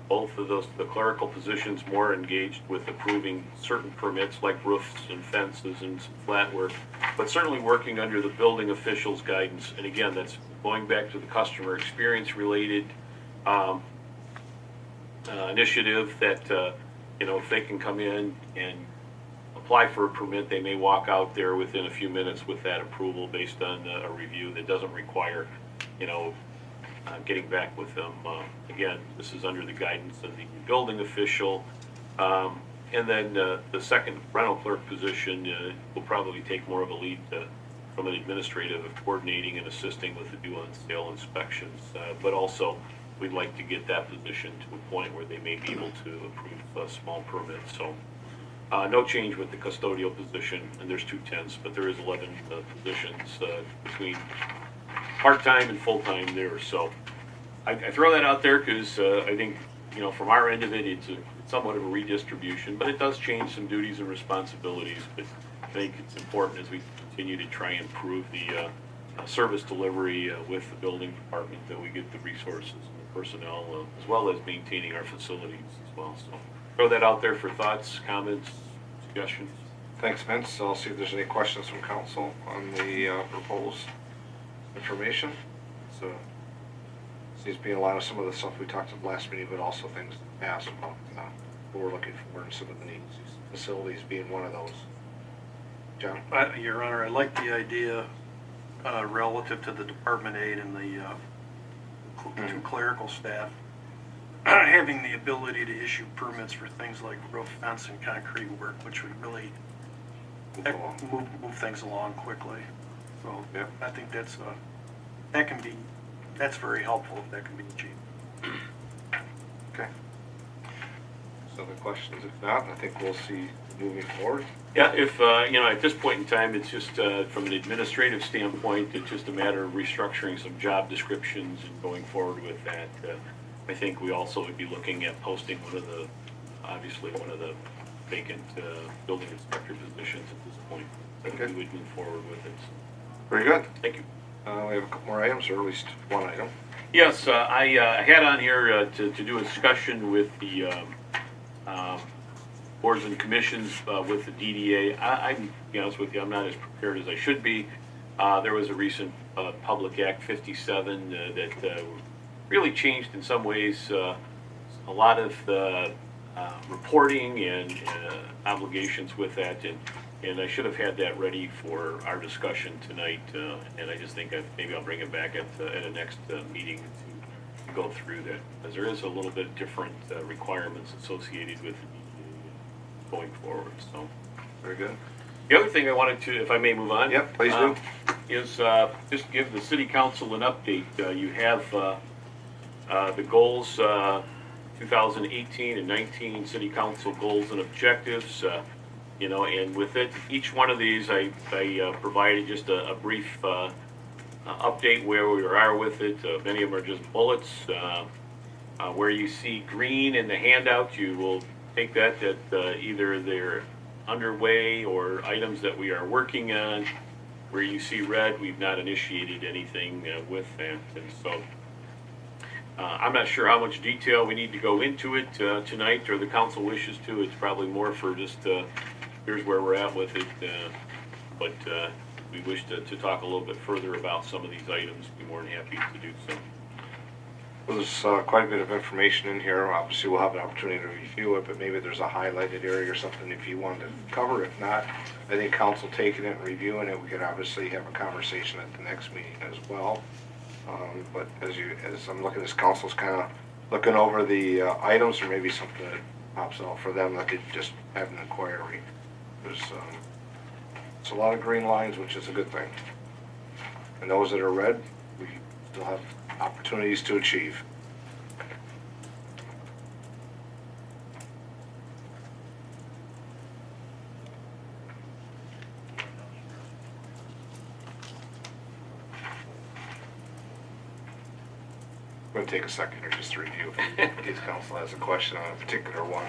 both of the clerical positions more engaged with approving certain permits like roofs and fences and some flat work, but certainly working under the building officials' guidance. And again, that's going back to the customer experience related initiative that, if they can come in and apply for a permit, they may walk out there within a few minutes with that approval based on a review that doesn't require, getting back with them. Again, this is under the guidance of the building official. And then the second rental clerk position will probably take more of a lead from an administrative of coordinating and assisting with the due on sale inspections. But also, we'd like to get that position to a point where they may be able to approve small permits. So no change with the custodial position, and there's 2 tenths, but there is 11 positions between part-time and full-time there. So I throw that out there because I think, from our end of it, it's somewhat of a redistribution, but it does change some duties and responsibilities. But I think it's important as we continue to try and improve the service delivery with the building department that we get the resources and the personnel as well as maintaining our facilities as well. So throw that out there for thoughts, comments, suggestions. Thanks, Vince. I'll see if there's any questions from council on the proposed information. So seems to be a lot of some of the stuff we talked about last meeting, but also things asked about what we're looking for and some of the needs. Facilities being one of those. John? Your Honor, I like the idea relative to the department aide and the two clerical staff having the ability to issue permits for things like roof, fence, and concrete work, which would really move things along quickly. So yeah. I think that's very helpful if that can be achieved. Okay. So the questions, if not, I think we'll see moving forward. Yeah, if, at this point in time, it's just, from an administrative standpoint, it's just a matter of restructuring some job descriptions and going forward with that. I think we also would be looking at posting one of the vacant building inspector positions at this point. Okay. We would move forward with it. Very good. Thank you. We have a couple more items, or at least one item. Yes, I had on here to do a discussion with the boards and commissions with the DDA. I'm to be honest with you, I'm not as prepared as I should be. There was a recent Public Act 57 that really changed in some ways a lot of the reporting and obligations with that, and I should have had that ready for our discussion tonight, and I just think maybe I'll bring it back at a next meeting to go through that, because there is a little bit different requirements associated with going forward. So very good. The other thing I wanted to, if I may move on. Yep, please do. Is just give the city council an update. You have the goals, 2018 and 19 city council goals and objectives. And with it, each one of these, I provided just a brief update where we are with it. Many of them are just bullets. Where you see green in the handout, you will take that either they're underway or items that we are working on. Where you see red, we've not initiated anything with that. And so I'm not sure how much detail we need to go into it tonight, or the council wishes to. It's probably more for just here's where we're at with it. But we wish to talk a little bit further about some of these items. Be more than happy to do so. Well, there's quite a bit of information in here. Obviously, we'll have an opportunity to review it, but maybe there's a highlighted area or something if you wanted to cover. If not, I think council taking it and reviewing it, we could obviously have a conversation at the next meeting as well. But as I'm looking, this council's kind of looking over the items, or maybe something that pops out for them that they just have an inquiry. There's it's a lot of green lines, which is a good thing. And those that are red, we still have opportunities to achieve. I'm going to take a second here just to review in case council has a question on a particular one.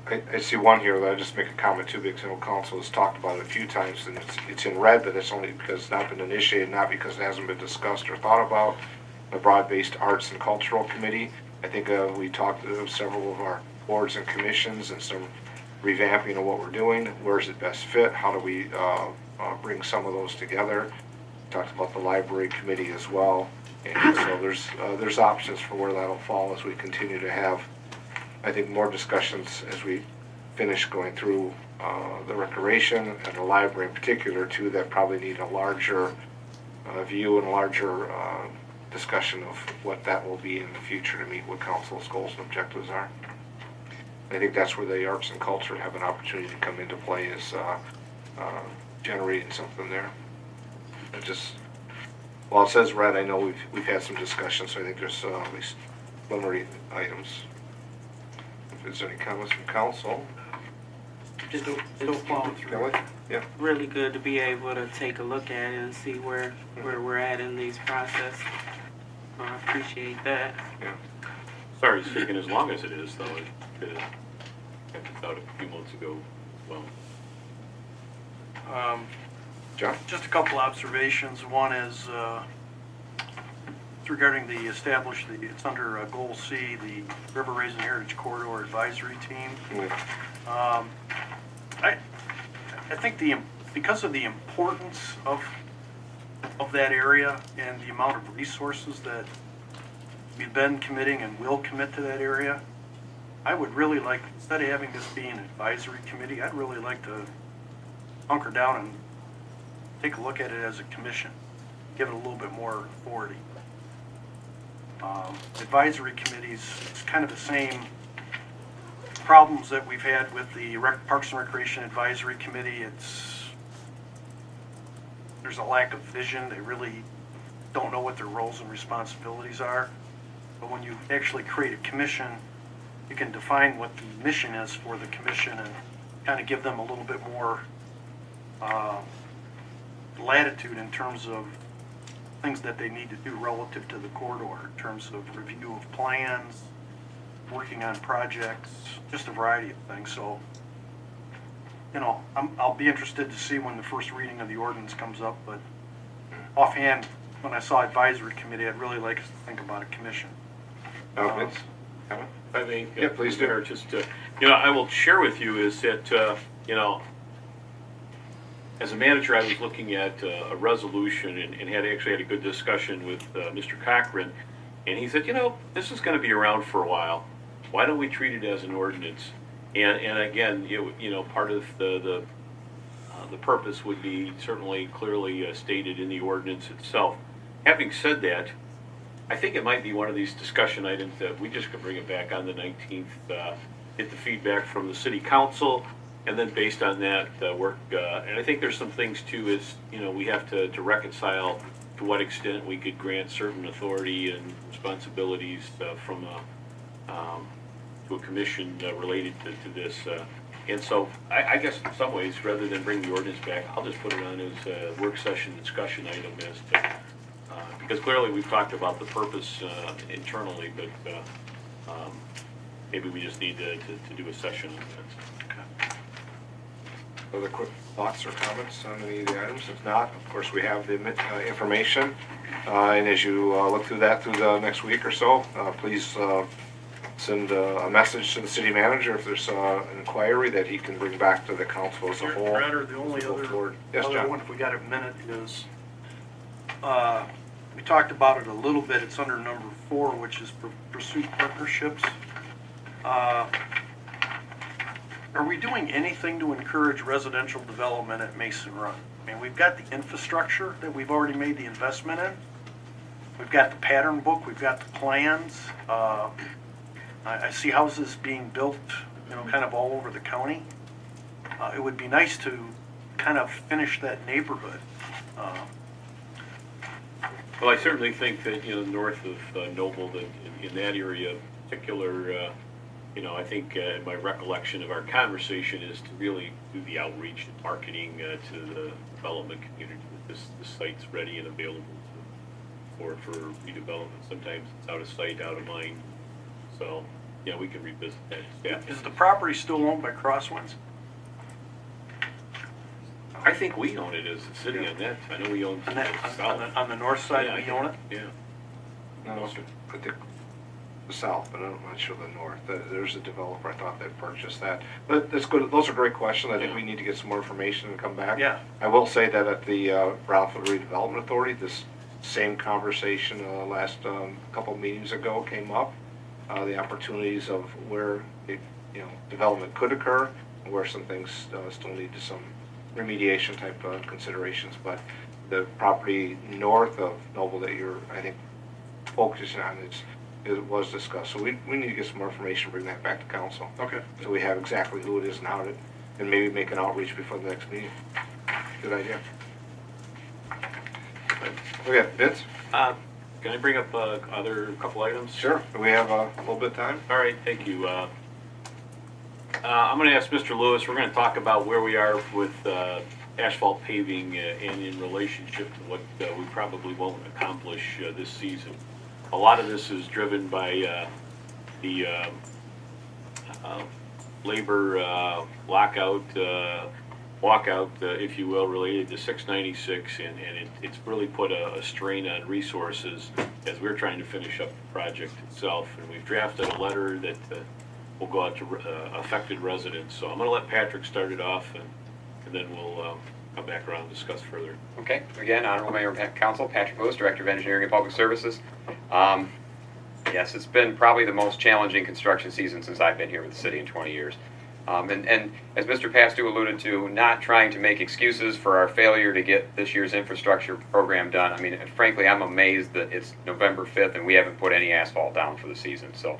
I see one here that I just make a comment too, because I know council has talked about it a few times, and it's in red, but it's only because it's not been initiated, not because it hasn't been discussed or thought about. The Broad-Based Arts and Cultural Committee, I think we talked to several of our boards and commissions and some revamping of what we're doing. Where's it best fit? How do we bring some of those together? Talked about the library committee as well. And so there's options for where that'll fall as we continue to have, I think, more discussions as we finish going through the recreation and the library in particular too, that probably need a larger view and a larger discussion of what that will be in the future to meet what council's goals and objectives are. I think that's where the arts and culture have an opportunity to come into play, is generating something there. It just, well, it says red, I know we've had some discussions, so I think there's at least preliminary items. If there's any comments from council. It'll fall through. Kelly? Yeah. Really good to be able to take a look at it and see where we're at in these process. I appreciate that. Yeah. Sorry it's taking as long as it is, though. It could have got this out a few months ago. Well, John? Just a couple observations. One is it's regarding the it's under Goal C, the River Raisin Heritage Corridor Advisory Team. Mm. I think because of the importance of that area and the amount of resources that we've been committing and will commit to that area, I would really like, instead of having this be an advisory committee, I'd really like to hunker down and take a look at it as a commission, give it a little bit more authority. Advisory committees, it's kind of the same problems that we've had with the Parks and Recreation Advisory Committee. There's a lack of vision. They really don't know what their roles and responsibilities are. But when you actually create a commission, you can define what the mission is for the commission and kind of give them a little bit more latitude in terms of things that they need to do relative to the corridor, in terms of review of plans, working on projects, just a variety of things. So, you know, I'll be interested to see when the first reading of the ordinance comes up, but offhand, when I saw advisory committee, I'd really like us to think about a commission. Vince? I think, Yeah, please do. Just, I will share with you is that, as a manager, I was looking at a resolution and actually had a good discussion with Mr. Cochran, and he said, this is going to be around for a while. Why don't we treat it as an ordinance? And again, part of the purpose would be certainly clearly stated in the ordinance itself. Having said that, I think it might be one of these discussion items that we just could bring it back on the 19th, get the feedback from the city council, and then based on that, work. And I think there's some things too, is, we have to reconcile to what extent we could grant certain authority and responsibilities from to a commission related to this. And so I guess in some ways, rather than bring the ordinance back, I'll just put it on as a work session discussion item as to, because clearly we've talked about the purpose internally, but maybe we just need to do a session on that. Other quick thoughts or comments on any of the items? If not, of course, we have the information. And as you look through that through the next week or so, please send a message to the city manager if there's an inquiry that he can bring back to the council as a whole. Your Honor, the only other John. one, if we got a minute, is we talked about it a little bit. It's under number 4, which is pursue partnerships. Are we doing anything to encourage residential development at Mason Run? I mean, we've got the infrastructure that we've already made the investment in. We've got the pattern book. We've got the plans. I see houses being built, kind of all over the county. It would be nice to kind of finish that neighborhood. Well, I certainly think that, north of Noble, that in that area in particular, I think my recollection of our conversation is to really do the outreach and marketing to the development community. This site's ready and available for redevelopment. Sometimes it's out of sight, out of mind. So yeah, we can revisit that. Yeah. Is the property still owned by Crosswinds? I think we own it as a city on that. I know we own On that, south. on the north side, Yeah, we own it? Yeah. No, I think the south, but I'm not sure the north. There's a developer, I thought that purchased that. But that's good, those are great questions. I think we need to get some more information and come back. Yeah. I will say that at the Brownfield Redevelopment Authority, this same conversation last couple meetings ago came up. The opportunities of where development could occur, and where some things still need some remediation type considerations. But the property north of Noble that you're, I think, focusing on, it was discussed. So we need to get some more information, bring that back to council. Okay. So we have exactly who it is and how it, and maybe make an outreach before the next meeting. Good idea. Okay, bids? Can I bring up other couple items? Sure. Do we have a little bit of time? All right, thank you. I'm going to ask Mr. Lewis, we're going to talk about where we are with asphalt paving and in relationship to what we probably won't accomplish this season. A lot of this is driven by the labor lockout, walkout, if you will, related to 696, and it's really put a strain on resources as we're trying to finish up the project itself. And we've drafted a letter that will go out to affected residents. So I'm going to let Patrick start it off, and then we'll come back around and discuss further. Okay, again, Honorable Mayor and Council, Patrick Lewis, Director of Engineering and Public Services. Yes, it's been probably the most challenging construction season since I've been here with the city in 20 years. And as Mr. Pastu alluded to, not trying to make excuses for our failure to get this year's infrastructure program done. I mean, frankly, I'm amazed that it's November 5th and we haven't put any asphalt down for the season. So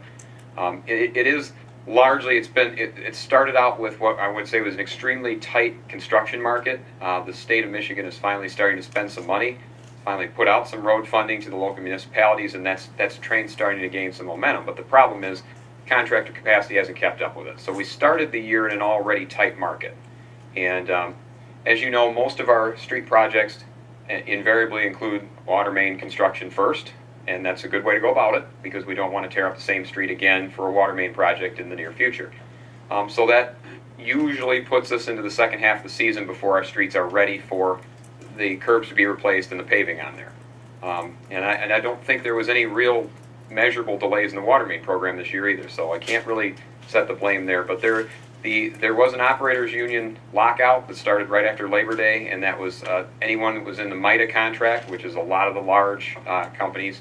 it is largely, it started out with what I would say was an extremely tight construction market. The state of Michigan is finally starting to spend some money, finally put out some road funding to the local municipalities, and that's train starting to gain some momentum. But the problem is contractor capacity hasn't kept up with it. So we started the year in an already tight market. And as you know, most of our street projects invariably include water main construction first. And that's a good way to go about it because we don't want to tear up the same street again for a water main project in the near future. So that usually puts us into the second half of the season before our streets are ready for the curbs to be replaced and the paving on there. And I don't think there was any real measurable delays in the water main program this year either, so I can't really set the blame there. But there was an operators union lockout that started right after Labor Day, and that was anyone that was in the MITA contract, which is a lot of the large companies.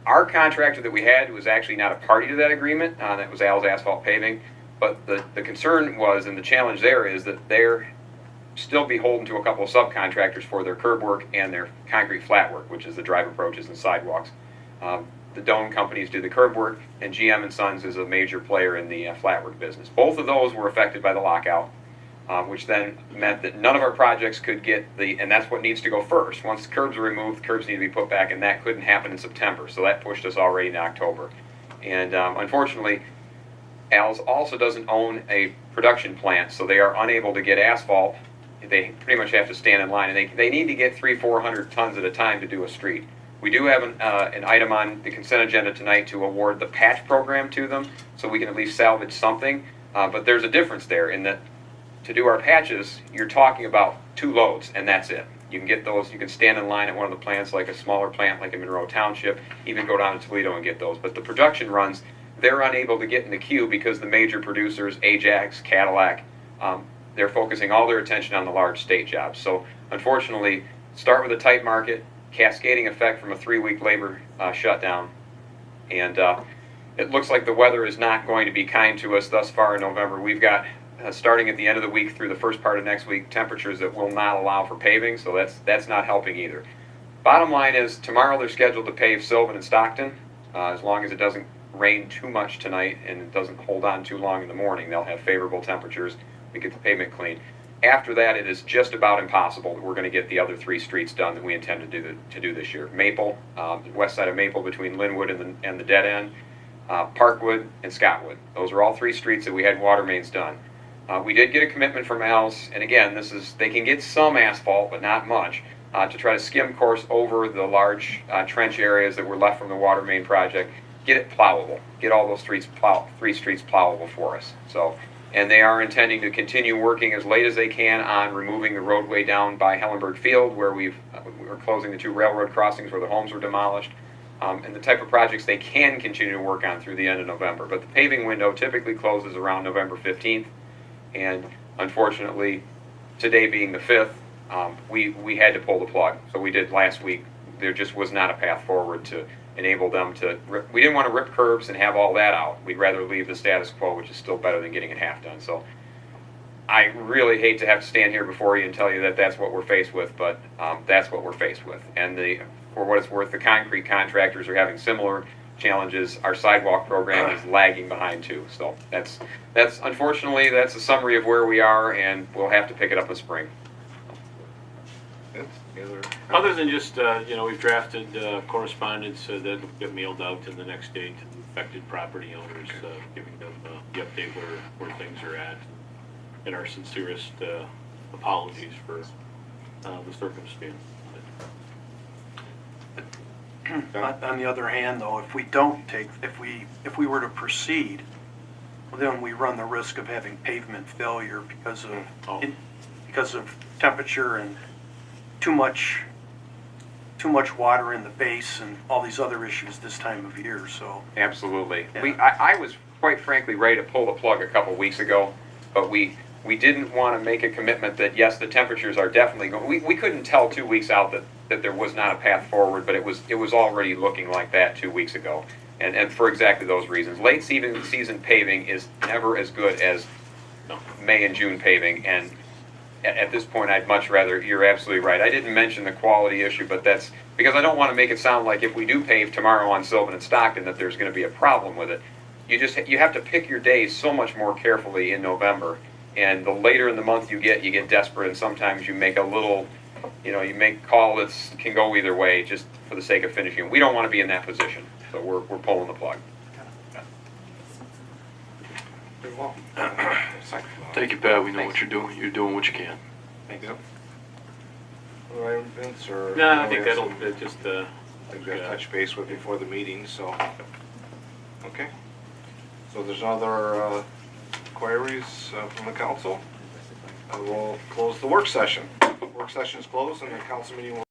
Our contractor that we had was actually not a party to that agreement. That was Al's Asphalt Paving. But the concern was, and the challenge there is that they're still beholden to a couple of subcontractors for their curb work and their concrete flat work, which is the drive approaches and sidewalks. The Doane companies do the curb work, and GM and Sons is a major player in the flat work business. Both of those were affected by the lockout, which then meant that none of our projects could get and that's what needs to go first. Once the curbs are removed, the curbs need to be put back, and that couldn't happen in September, so that pushed us already in October. And unfortunately, Al's also doesn't own a production plant, so they are unable to get asphalt. They pretty much have to stand in line, and they need to get 300-400 tons at a time to do a street. We do have an item on the consent agenda tonight to award the patch program to them, so we can at least salvage something. But there's a difference there in that to do our patches, you're talking about 2 loads, and that's it. You can get those, you can stand in line at one of the plants, like a smaller plant like in Monroe Township, even go down to Toledo and get those. But the production runs, they're unable to get in the queue because the major producers, Ajax, Cadillac, they're focusing all their attention on the large state jobs. So unfortunately, start with a tight market, cascading effect from a 3-week labor shutdown, and it looks like the weather is not going to be kind to us thus far in November. We've got, starting at the end of the week through the first part of next week, temperatures that will not allow for paving, so that's not helping either. Bottom line is, tomorrow they're scheduled to pave Sylvan and Stockton. As long as it doesn't rain too much tonight and it doesn't hold on too long in the morning, they'll have favorable temperatures. We get the pavement clean. After that, it is just about impossible that we're going to get the other 3 streets done that we intend to do this year. Maple, the west side of Maple between Linwood and the dead end, Parkwood and Scottwood. Those are all 3 streets that we had water mains done. We did get a commitment from Al's, and again, they can get some asphalt, but not much, to try to skim course over the large trench areas that were left from the water main project. get it plowable, get all those three streets plowable for us. So, and they are intending to continue working as late as they can on removing the roadway down by Hellenberg Field, where we're closing the 2 railroad crossings where the homes were demolished, and the type of projects they can continue to work on through the end of November. But the paving window typically closes around November 15th, and unfortunately, today being the 5th, we had to pull the plug. So we did last week. There just was not a path forward to enable them to, we didn't want to rip curbs and have all that out. We'd rather leave the status quo, which is still better than getting it half done. So I really hate to have to stand here before you and tell you that that's what we're faced with, but that's what we're faced with. And for what it's worth, the concrete contractors are having similar challenges. Our sidewalk program is lagging behind too. So that's unfortunately, that's a summary of where we are, and we'll have to pick it up in spring. Other than just, we've drafted correspondence that will get mailed out in the next day to the affected property owners, giving them the update where things are at, and our sincerest apologies for the circumstance. On the other hand, though, if we were to proceed, then we run the risk of having pavement failure because of temperature and too much water in the base and all these other issues this time of year. So Absolutely. Yeah. I was quite frankly ready to pull the plug a couple weeks ago, but we didn't want to make a commitment that yes, the temperatures are definitely going. We couldn't tell 2 weeks out that there was not a path forward, but it was already looking like that 2 weeks ago, and for exactly those reasons. Late season paving is never as good as May and June paving, and at this point, I'd much rather, you're absolutely right. I didn't mention the quality issue, but that's because I don't want to make it sound like if we do pave tomorrow on Sylvan and Stockton that there's going to be a problem with it. You have to pick your days so much more carefully in November, and the later in the month you get desperate, and sometimes you make a little, you make a call that can go either way just for the sake of finishing. We don't want to be in that position, so we're pulling the plug. Very well. Thank you, Pat. We know what you're doing. You're doing what you can. Thank you. All right, Vince, or? No, I think that'll just. I think we got to touch base with before the meeting, so. Okay. So there's no other queries from the council. I will close the work session. Work session is closed and the council meeting will